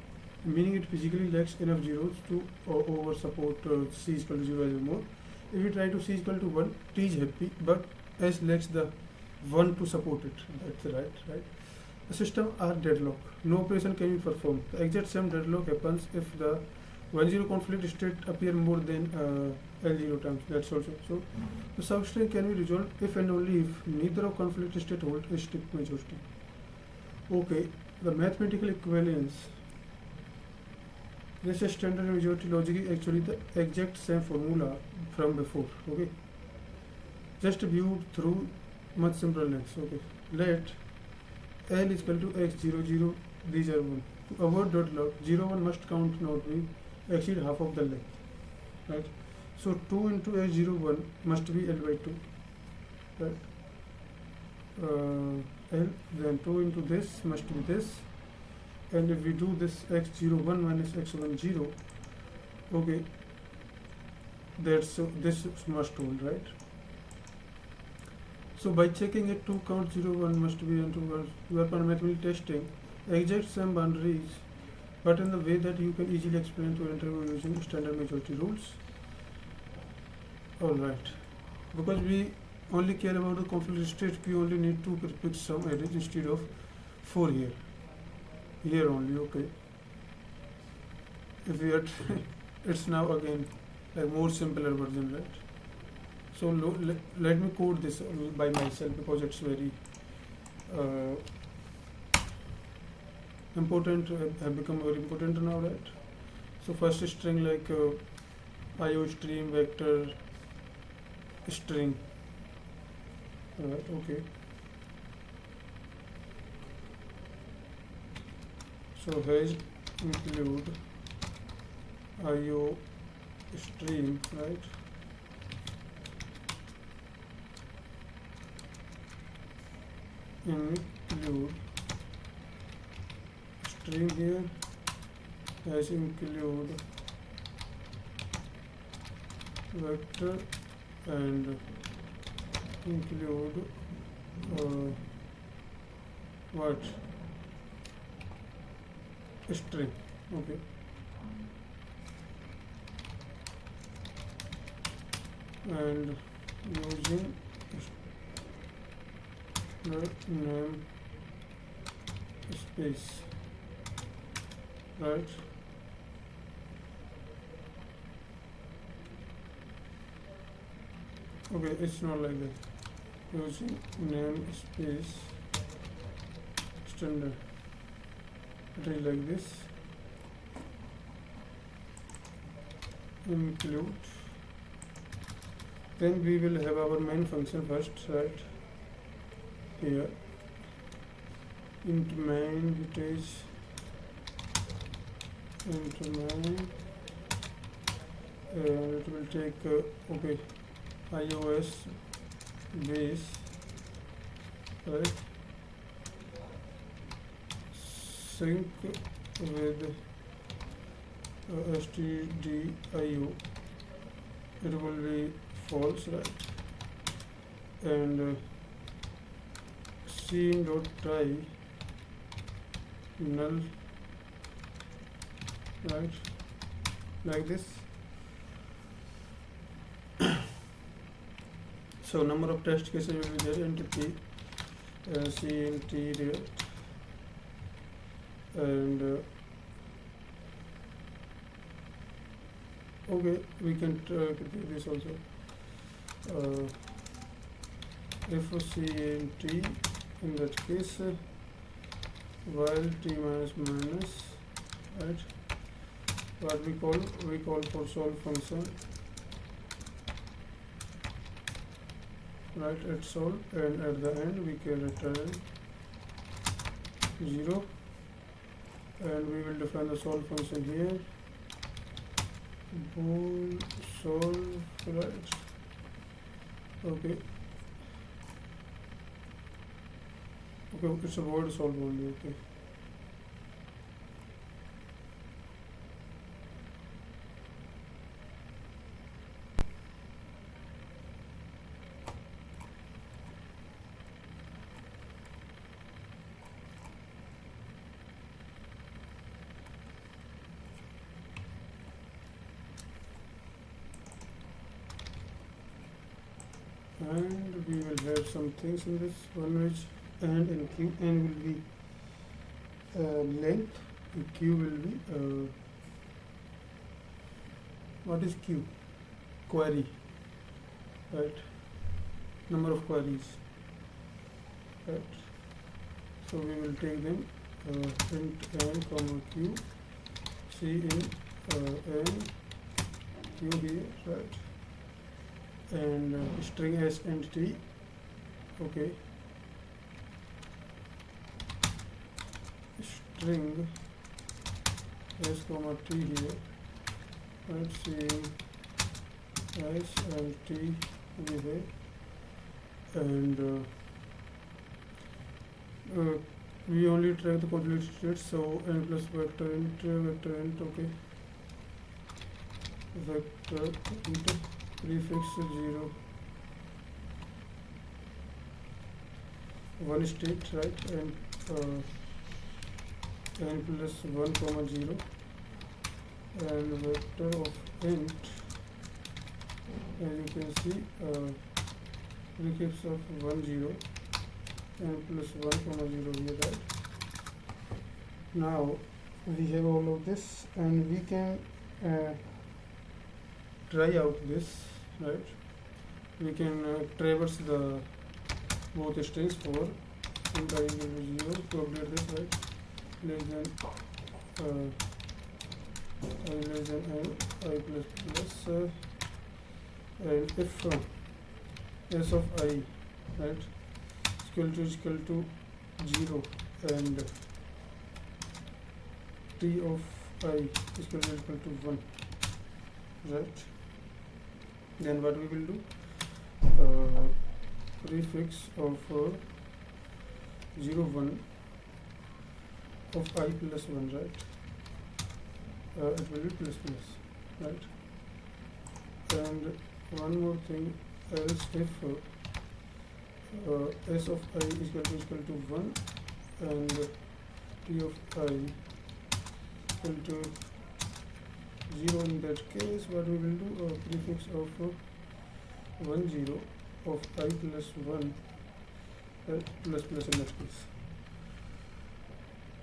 meaning it physically lacks enough zeros to over support C is equal to 0 anymore. If we try to C is equal to 1, T is happy, but S lacks the 1 to support it. That's right? The system are deadlocked. No operation can be performed. The exact same deadlock happens if the 1-0 conflict state appear more than L0 times. That's also so. The substring can be resolved if and only if neither of conflict state hold a strict majority. Okay, the mathematical equivalence. This is standard majority logic is actually the exact same formula from before. Okay, just viewed through much simpler lens. Okay, let L is equal to x00. These are 1. To avoid deadlock, 0 1 must count not be exceed half of the length, right? So 2 into x01 must be L by 2, right? L, then 2 into this must be this, and if we do this x01 minus x10, okay, that's this must hold, right? So by checking it, 2 count 0 1 must be into 1. You are mathematically testing exact same boundaries, but in the way that you can easily explain to an interview using standard majority rules. Alright, because we only care about the conflict state, we only need to pick some arrays instead of 4 here only. Okay, if we had it's now again like more simpler version, right? So let me code this by myself because it's very uh, important, have become very important now, right? So first string like IO stream vector string, right? Okay, so hash include IO stream, right? Include string here, hash include vector and include what string. Okay, and using name space, right? Okay, it's not like that. Using name space standard, it is like this. Include, then we will have our main function first, right? Here into main, it is into main, and it will take okay, iOS base, right? Sync with stdio, it will be false, right? And scene.try null, right? Like this. So number of test cases will be there, entity cnt there, and okay, we can do this also. If cnt, in that case while t minus minus, right? What we call for solve function, right, at solve, and at the end we can return 0, and we will define the solve function here, bool solve, right? Okay, it's a word solve only. Okay, and we will have some things in this one, which and in q, n will be length, and q will be what is q? Query, right? Number of queries, right? So we will take them print n comma q, c in n q here, right? And string s and t. Okay, string s comma t here, right? C s and t over here, and we only track the complete state, so n plus vector int, okay, vector int prefix 0 one state, right? And n plus 1 comma 0, and vector of int, as you can see, prefix of 1 0 and plus 1 comma 0 here, right? Now we have all of this, and we can try out this, right? We can traverse the both strings for int I equal to 0 to update this, right? Less than I less than I plus plus and if s of I, right, is equal to 0 and t of I is equal to 1, right? Then what we will do, prefix of 0 1 of I plus 1, right? It will be plus plus, right? And one more thing, else if s of I is equal to 1 and t of I equal to 0, in that case what we will do, a prefix of 1 0 of I plus 1 plus plus in that case.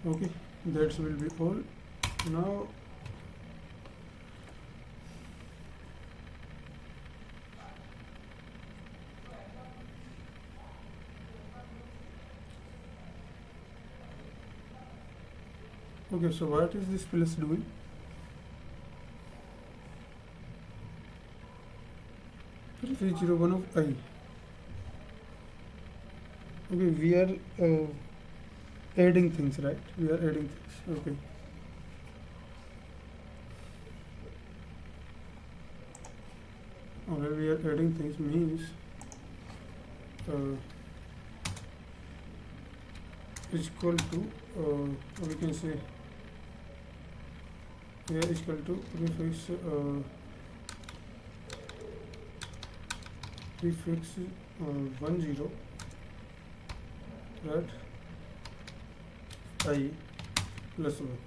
Okay, that will be all. Now okay, so what is this plus doing? Prefix 0 1 of I. Okay, we are adding things, right? We are adding things. Okay. Okay, we are adding things means is equal to we can say here is equal to prefix 1 0, right, I plus 1.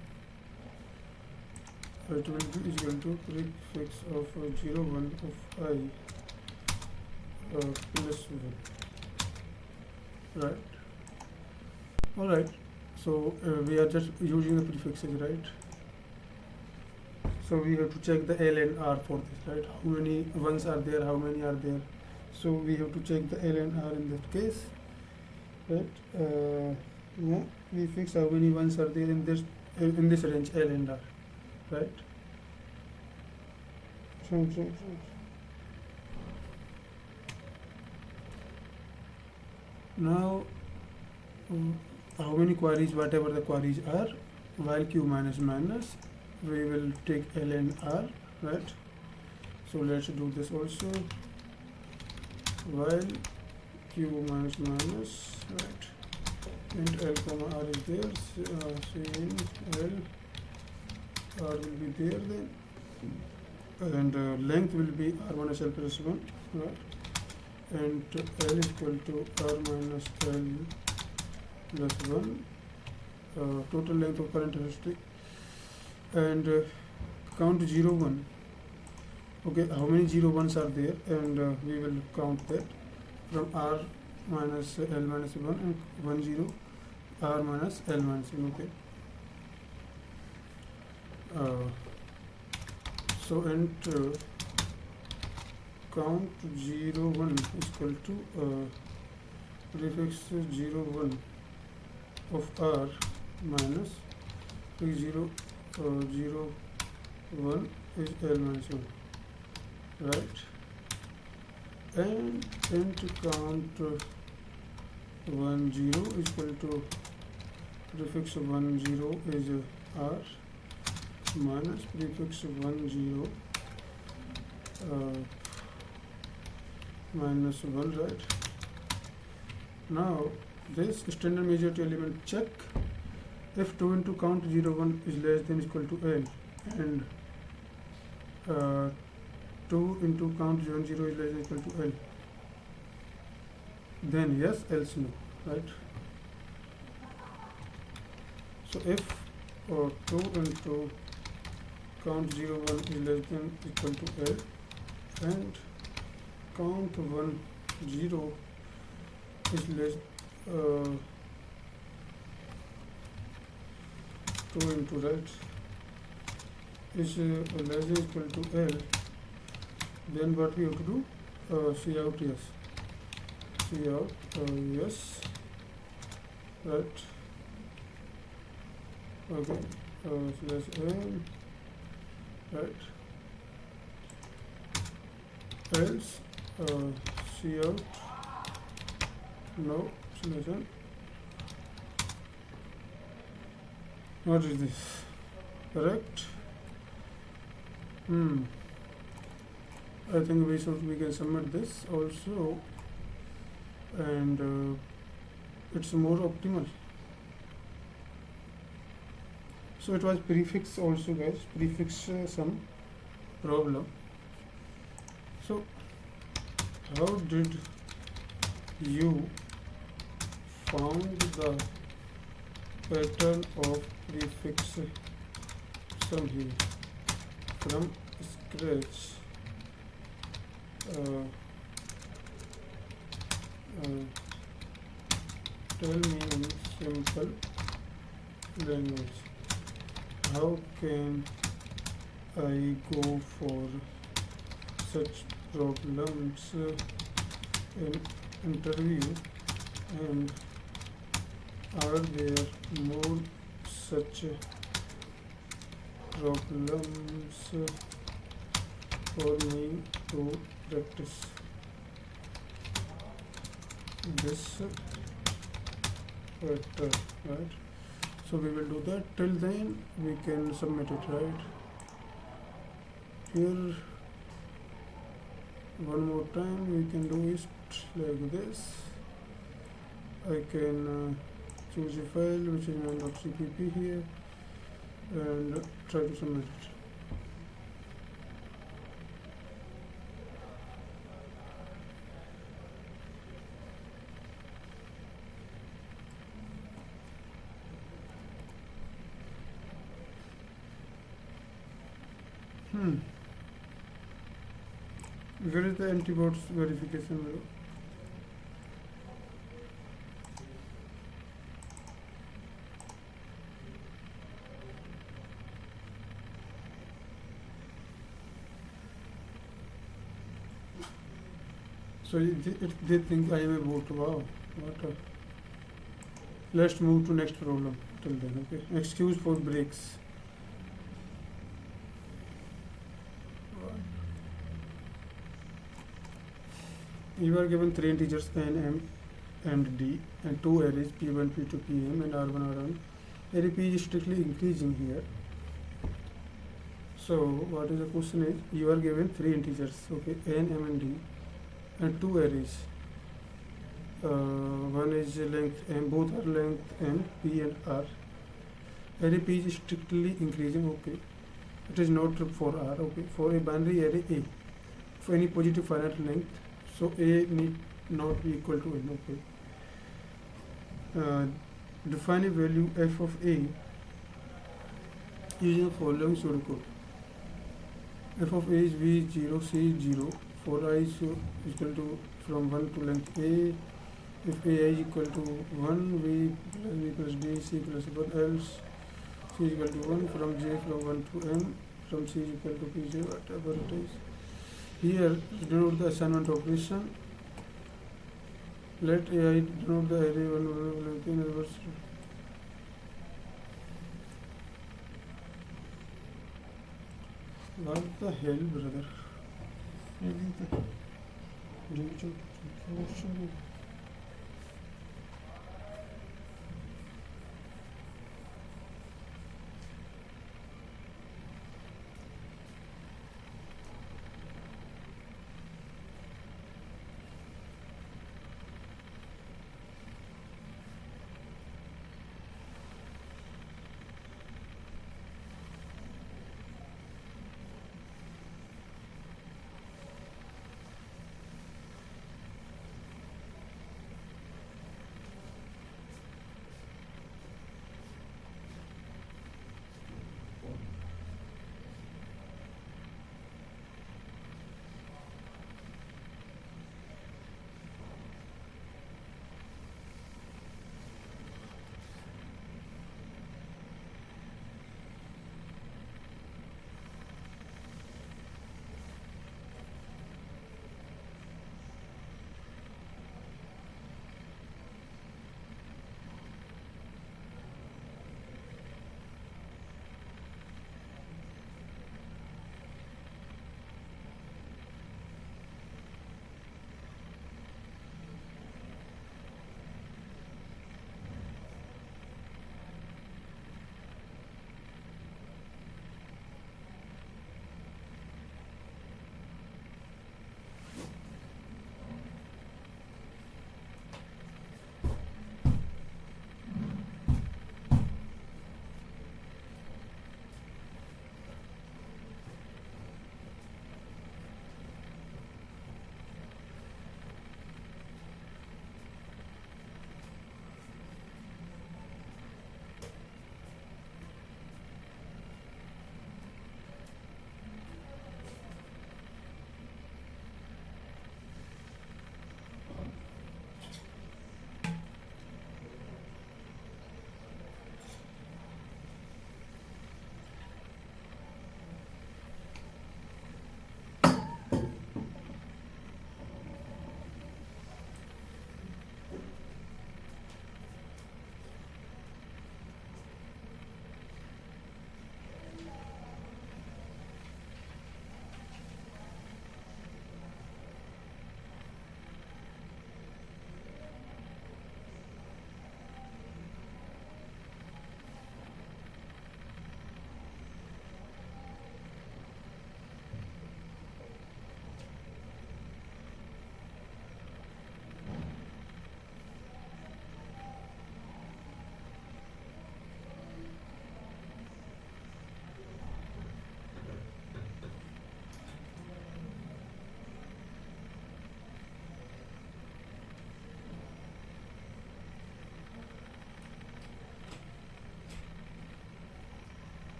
It will be equal to prefix of 0 1 of I plus 1, right? Alright, so we are just using the prefixes, right? So we have to check the L and R for this, right? How many ones are there, how many are there? So we have to check the L and R in that case, right? Yeah, we fix how many ones are there in this range L and R, right? Now how many queries, whatever the queries are, while q minus minus, we will take L and R, right? So let's do this also. While q minus minus, right, and L comma R is there, say in L R will be there then, and length will be R minus L plus 1, right? And L is equal to R minus L plus 1, total length of current history, and count 0 1. Okay, how many 0 1s are there, and we will count that from R minus L minus 1 and 1 0 R minus L minus 1. Okay, so and count 0 1 is equal to prefix 0 1 of R minus 0 0 1 is L minus 1, right? And count 1 0 is equal to prefix 1 0 is R minus prefix 1 0 minus 1, right? Now this standard majority element check if 2 into count 0 1 is less than equal to L, and 2 into count 0 0 is less than equal to L, then yes, else no, right? So if 2 into count 0 1 is less than equal to L and count 1 0 is less 2 into right is less than equal to L, then what we have to do? See out yes. See out yes. Right. Okay. Slash N. Right. Else see out no slash N. What is this? Correct? I think we can submit this also, and it's more optimal. So it was prefix also, guys. Prefix some problem. So how did you found the pattern of prefix sum here from scratch? Tell me in simple language, how can I go for such problems in interview, and are there more such problems for me to practice this pattern, right? So we will do that. Till then we can submit it, right? Here one more time we can do it like this. I can choose a file which is .cpp here and try to submit it. Where is the anti-bots verification window? So they think I am a bot. Wow, what a... Let's move to next problem till then. Okay, excuse for breaks. You are given three integers n, m, and d, and two arrays p1, p2, pm, and r1, r1. Array p is strictly increasing here. So what is the question is, you are given three integers, okay, n, m, and d, and two arrays. One is length m, both are length m, p and r. Array p is strictly increasing, okay. It is not true for r, okay. For a binary array a, for any positive finite length, so a need not be equal to n, okay. Define a value f of a using the following pseudocode. F of a is v0, c0 for I is equal to from 1 to length a. If a is equal to 1, v plus d, c plus 1, else c is equal to 1 from j from 1 to m, from c is equal to pj, whatever it is. Here denote the assignment operation. Let ai denote the array 1 length. In other words, what the hell, brother?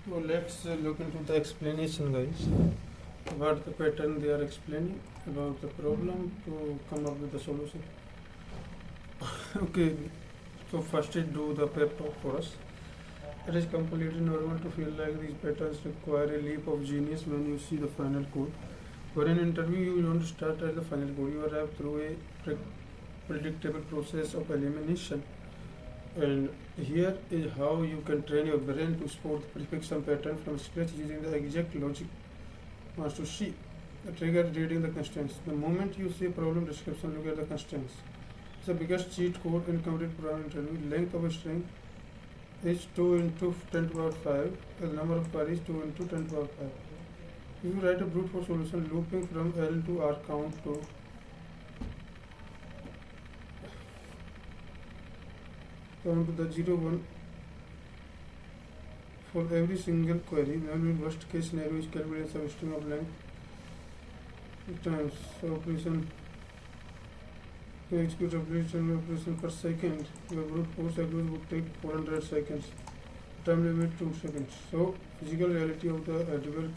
So let's look into the explanation, guys. What the pattern they are explaining about the problem to come up with the solution. Okay, so first it do the pep talk for us. It is completely normal to feel like these patterns require a leap of genius when you see the final code. For an interview, you don't start at the final code. You arrive through a predictable process of elimination. And here is how you can train your brain to spot the prefix some pattern from scratch using the exact logic wants to see. The trigger reading the constraints. The moment you see a problem description, look at the constraints. It's the biggest cheat code in complete program interview. Length of a string is 2 into 10 to the power 5. The number of queries 2 into 10 to the power 5. If you write a brute force solution looping from L to R count to the 0 1 for every single query, then worst case scenario is calculate a string of length times operation to execute operation per second. Your brute force execution would take 400 seconds. Time limit 2 seconds. So physical reality of the algebraic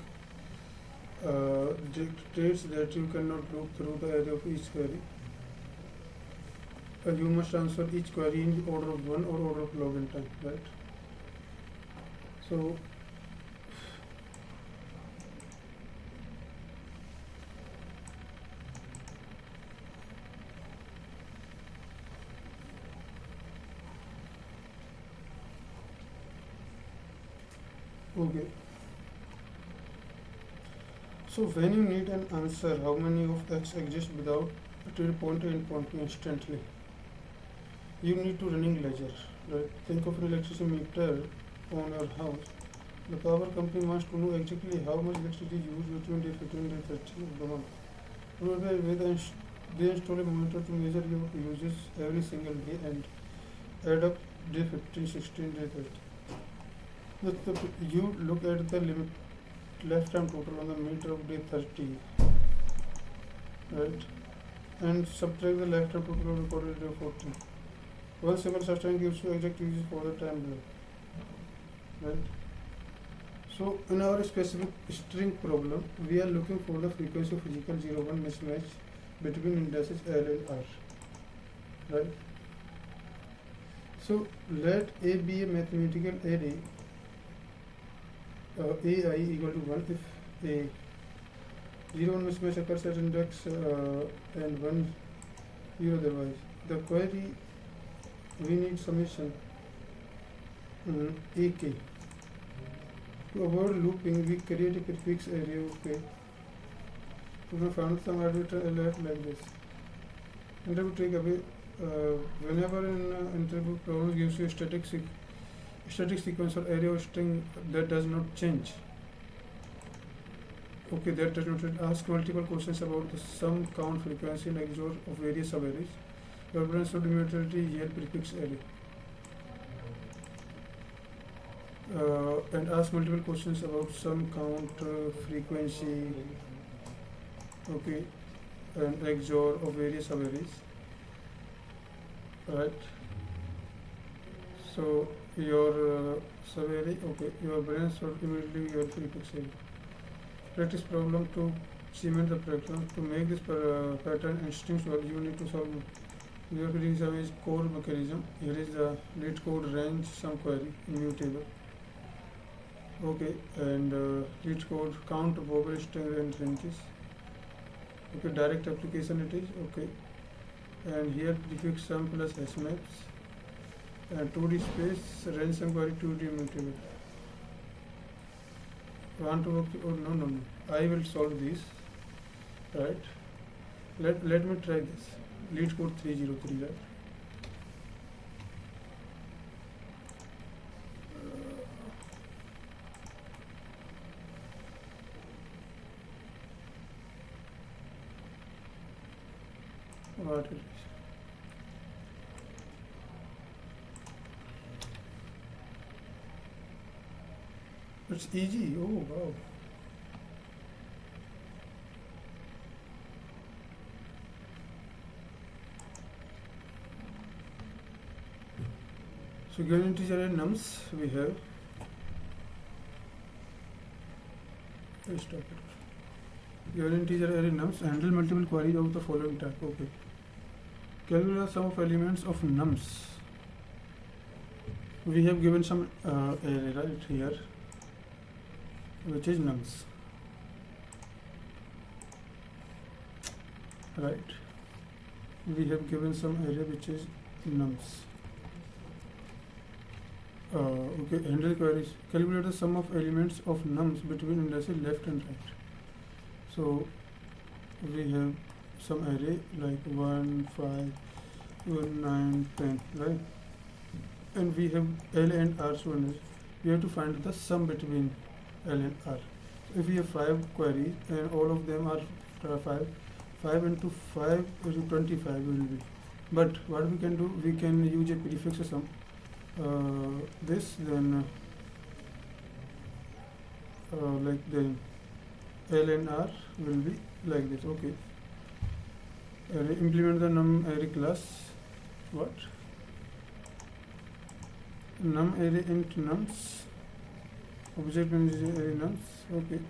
dictates that you cannot loop through the array of each query. You must answer each query in order of 1 or order of login time, right? So okay. So when you need an answer, how many of x exist without a pointer in pointing instantly? You need to running ledger, right? Think of an electricity meter on your house. The power company wants to know exactly how much electricity is used between day 15 and day 30 of the month. They install a monitor to measure your uses every single day and add up day 15, 16, day 30. You look at the limit lifetime total on the meter of day 30, right? And subtract the lifetime total of recorded day 14. One simple subtraction gives you exact uses for the time below, right? So in our specific string problem, we are looking for the frequency of physical 0-1 mismatch between indices L and R, right? So let A be a mathematical array AI equal to 1 if A 0-1 mismatch occurs at index and 1 0 otherwise. The query we need summation AK. To avoid looping, we create a prefix array of K. We found some arbitrary alert like this. Interview takeaway. Whenever an interview problem gives you a static sequence or array of string that does not change. Okay, that does not change. Ask multiple questions about the sum, count, frequency, and XOR of various subarrays. Your brain should immediately yield prefix array. And ask multiple questions about sum, count, frequency, okay, and XOR of various subarrays. Right. So your subarray, okay, your brain should immediately yield prefix array. Practice problem to cement the pattern. To make this pattern instinctual, you need to solve. Your mechanism is core mechanism. Here is the lead code range sum query immutable. Okay, and lead code count vowel string and ranges. Okay, direct application it is. Okay, and here prefix sum plus hash maps and 2D space range sum query 2D immutable. Want to work? Oh no. I will solve this. Right. Let me try this. Lead code 303, right? What it is? It's easy. Oh wow. So given integer and nums we have let's stop it. Your integer array nums handle multiple queries of the following type. Okay. Calculate the sum of elements of nums. We have given some array right here, which is nums. Right. We have given some array which is nums. Okay. Handle queries. Calculate the sum of elements of nums between indices left and right. So we have some array like 1, 5, 1, 9, 10, right? And we have L and R shown. We have to find the sum between L and R. So if we have 5 queries and all of them are 5 into 5 is 25 will be. But what we can do, we can use a prefix sum. This then like then L and R will be like this. Okay. Implement the num array class. What? Num array int nums. Object manager array nums. Okay.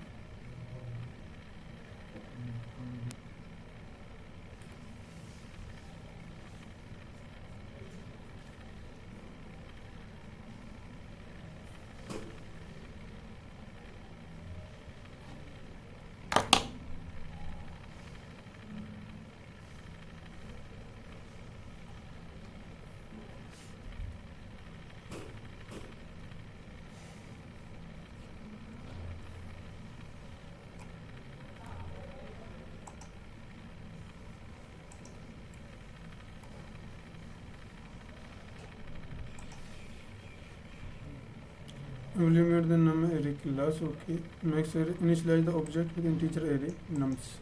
Implement the num array class. Okay. Make sure initialize the object with integer array nums.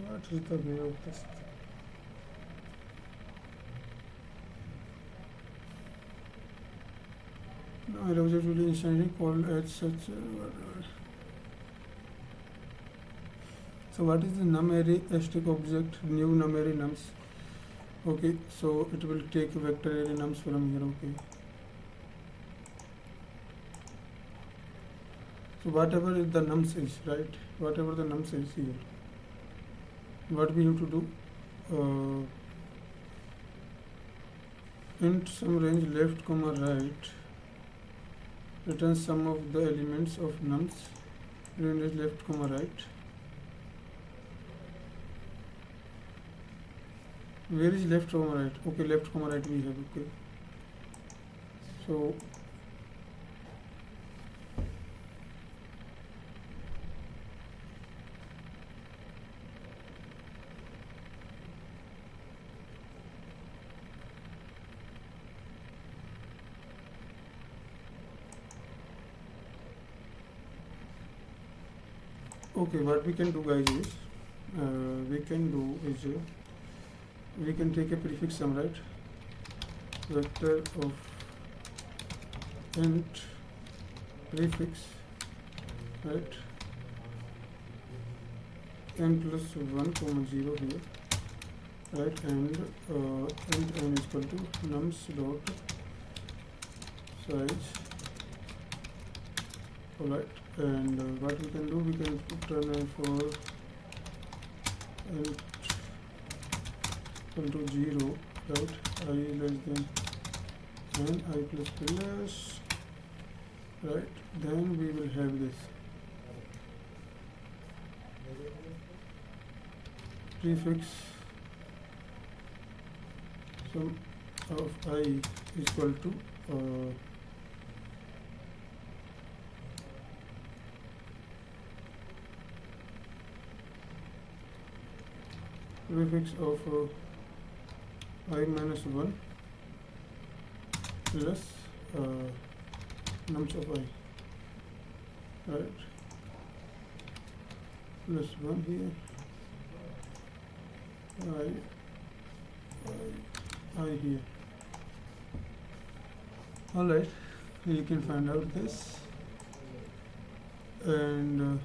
What is the way of this? Now I object will be instantly called as such. So what is the num array static object? New num array nums. Okay, so it will take vector array nums from here. Okay. So whatever the nums is, right? Whatever the nums is here. What we have to do? Int some range left comma right. Return sum of the elements of nums. Range left comma right. Where is left comma right? Okay, left comma right we have. Okay. So okay, what we can do guys is we can take a prefix sum, right? Vector of int prefix, right? N plus 1 comma 0 here, right? And int n is equal to nums dot size. Alright, and what we can do, we can return for int equal to 0, right? I less than n, I plus plus, right? Then we will have this prefix sum of I is equal to prefix of I minus 1 plus nums of I, right? Plus 1 here, I here. Alright, you can find out this, and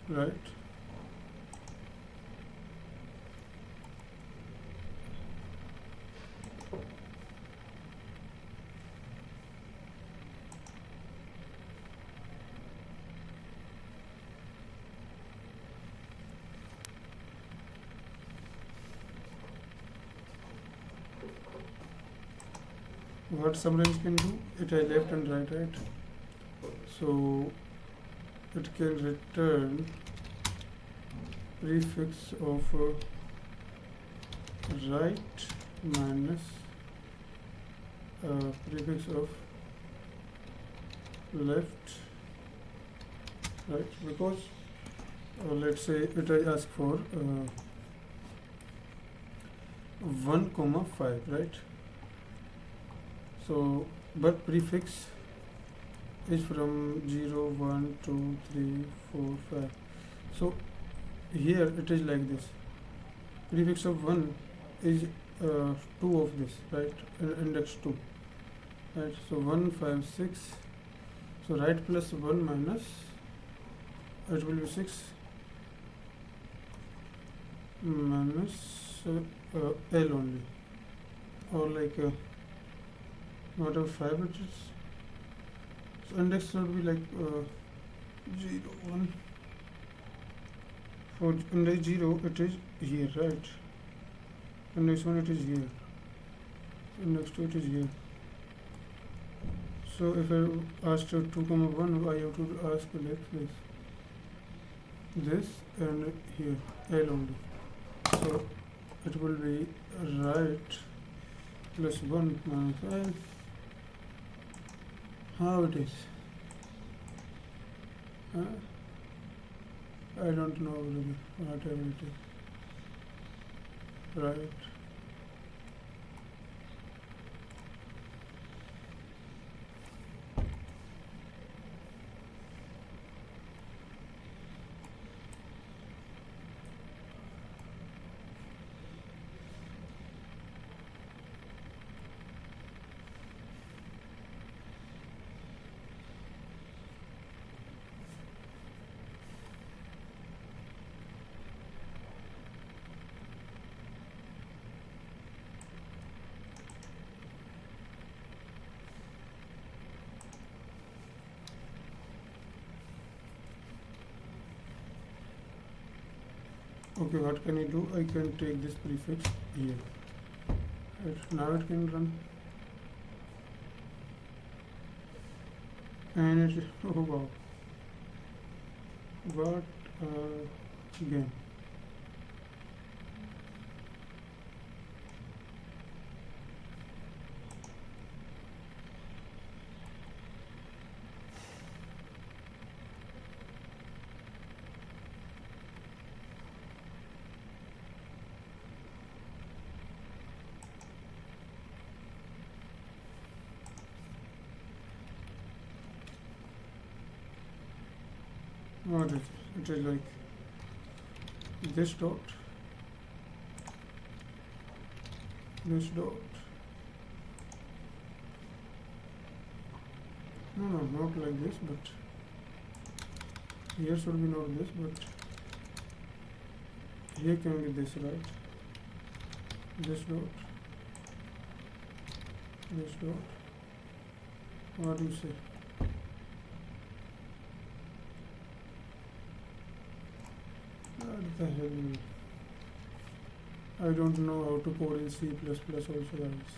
right. What subrange can do? It has left and right. So it can return prefix of right minus prefix of left, right? Because let's say it I ask for 1,5, right? So but prefix is from 0, 1, 2, 3, 4, 5. So here it is like this. Prefix of 1 is 2 of this, right? Index 2, right? So 1, 5, 6. So right plus 1 minus, it will be 6 minus L only, or like whatever 5 it is. So index should be like 0, 1. For index 0 it is here, right? Index 1 it is here. Index 2 it is here. So if I ask 2, 1, I have to ask like this and here L only. So it will be right plus 1 minus L. How it is? I don't know really, whatever it is. Right. Okay, what can I do? I can take this prefix here. Right, now it can run. And it, oh wow. What again? What is it? It is like this dot, this dot. No, not like this, but here should be not this, but here can be this, right? This dot, this dot. What do you say? What the hell? I don't know how to code in C++ also, guys.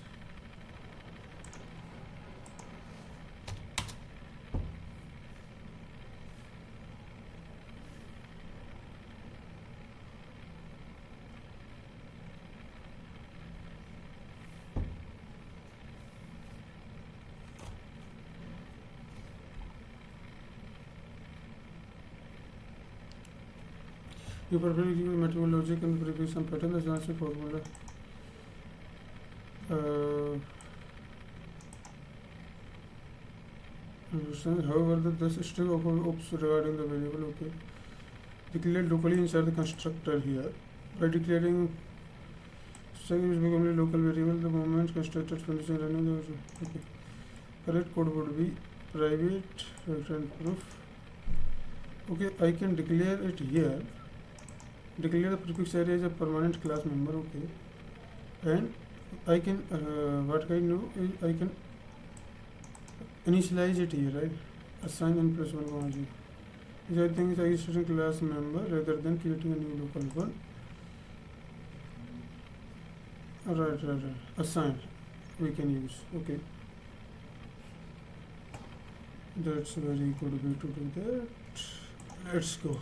You perfectly execute mathematical logic and prefix some pattern. That's the answer formula. However, this string of oops regarding the variable. Okay, declare locally inside the constructor here. By declaring string is become a local variable, the moment constructor finishing running the okay. Correct code would be private return proof. Okay, I can declare it here. Declare the prefix array as a permanent class member. Okay, and I can what I know is I can initialize it here, right? Assign n plus 1 comma 0. Which I think is existing class member rather than creating a new local one. Right. Assign we can use. Okay. That's very good way to do that. Let's go.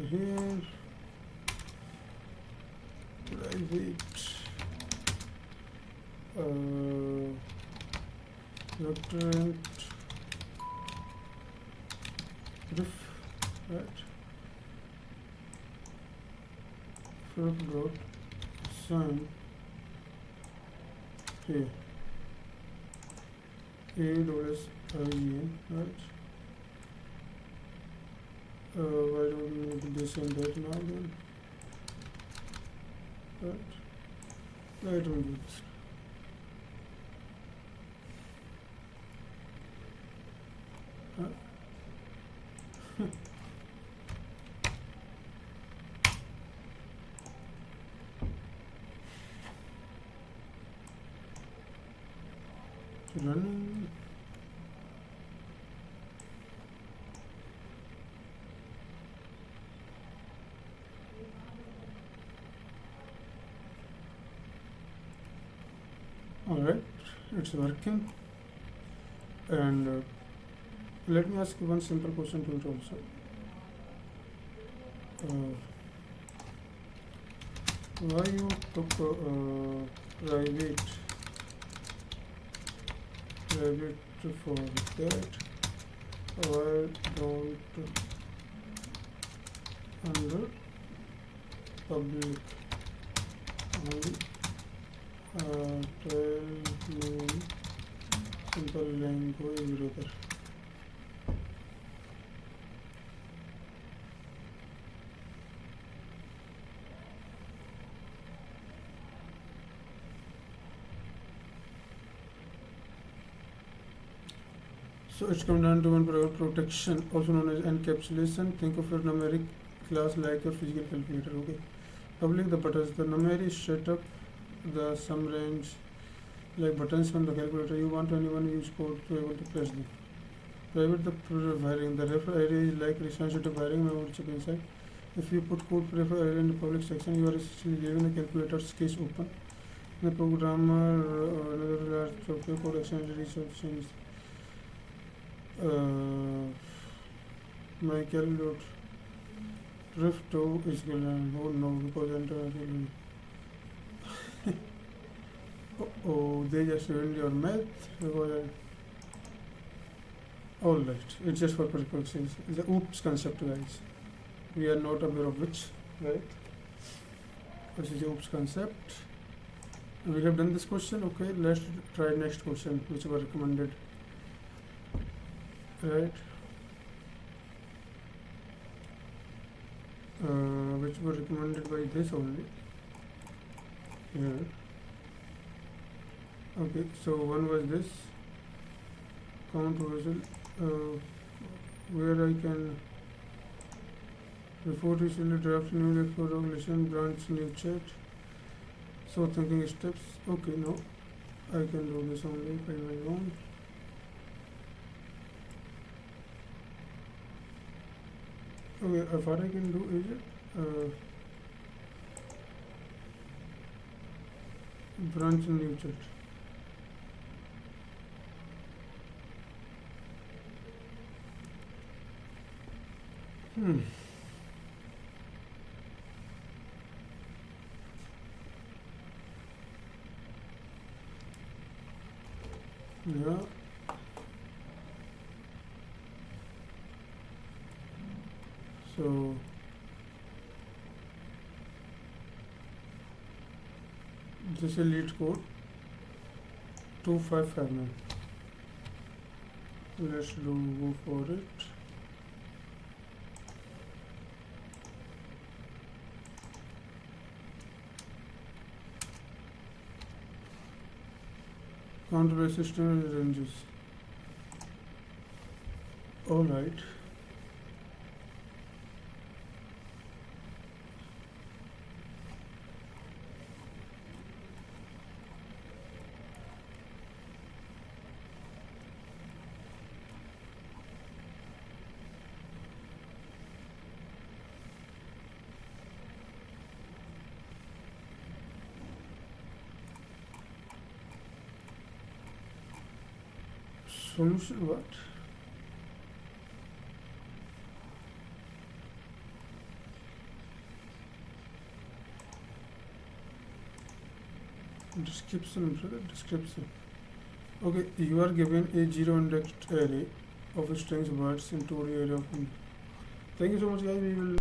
Here private return proof, right? Proof dot assign here a.sin, right? Why don't we need this and that now then? Right? Why don't we do this? Running. Alright, it's working. And let me ask you one simple question to it also. Why you took private for that? Why don't under public only? Tell me simple language brother. So it's come down to one protection, also known as encapsulation. Think of your numeric class like your physical calculator. Okay, public the buttons. The numeric is set up the sum range like buttons on the calculator. You want anyone use code to able to press them. Private the wiring. The refer area is like sensitive wiring memory chip inside. If you put code prefer area in the public section, you are essentially leaving the calculator's case open. The programmer another large software code essentially change. My calculator drift to is going oh no because enter oh they just ruined your math because alright, it's just for purposes. It's a oops concept guys. We are not aware of which, right? This is the oops concept. And we have done this question. Okay, let's try next question which were recommended. Right, which were recommended by this only. Yeah. Okay, so one was this count version where I can before recently draft new for listen branch new chat. So thinking steps. Okay, no, I can do this only by my own. Okay, what I can do is branch new chat. Yeah. So this is lead code 2559. Let's go for it. Count by system ranges. All right. Solution what? Description. Okay, you are given a zero indexed array of strings words in 2D area of. Thank you so much, guys. We will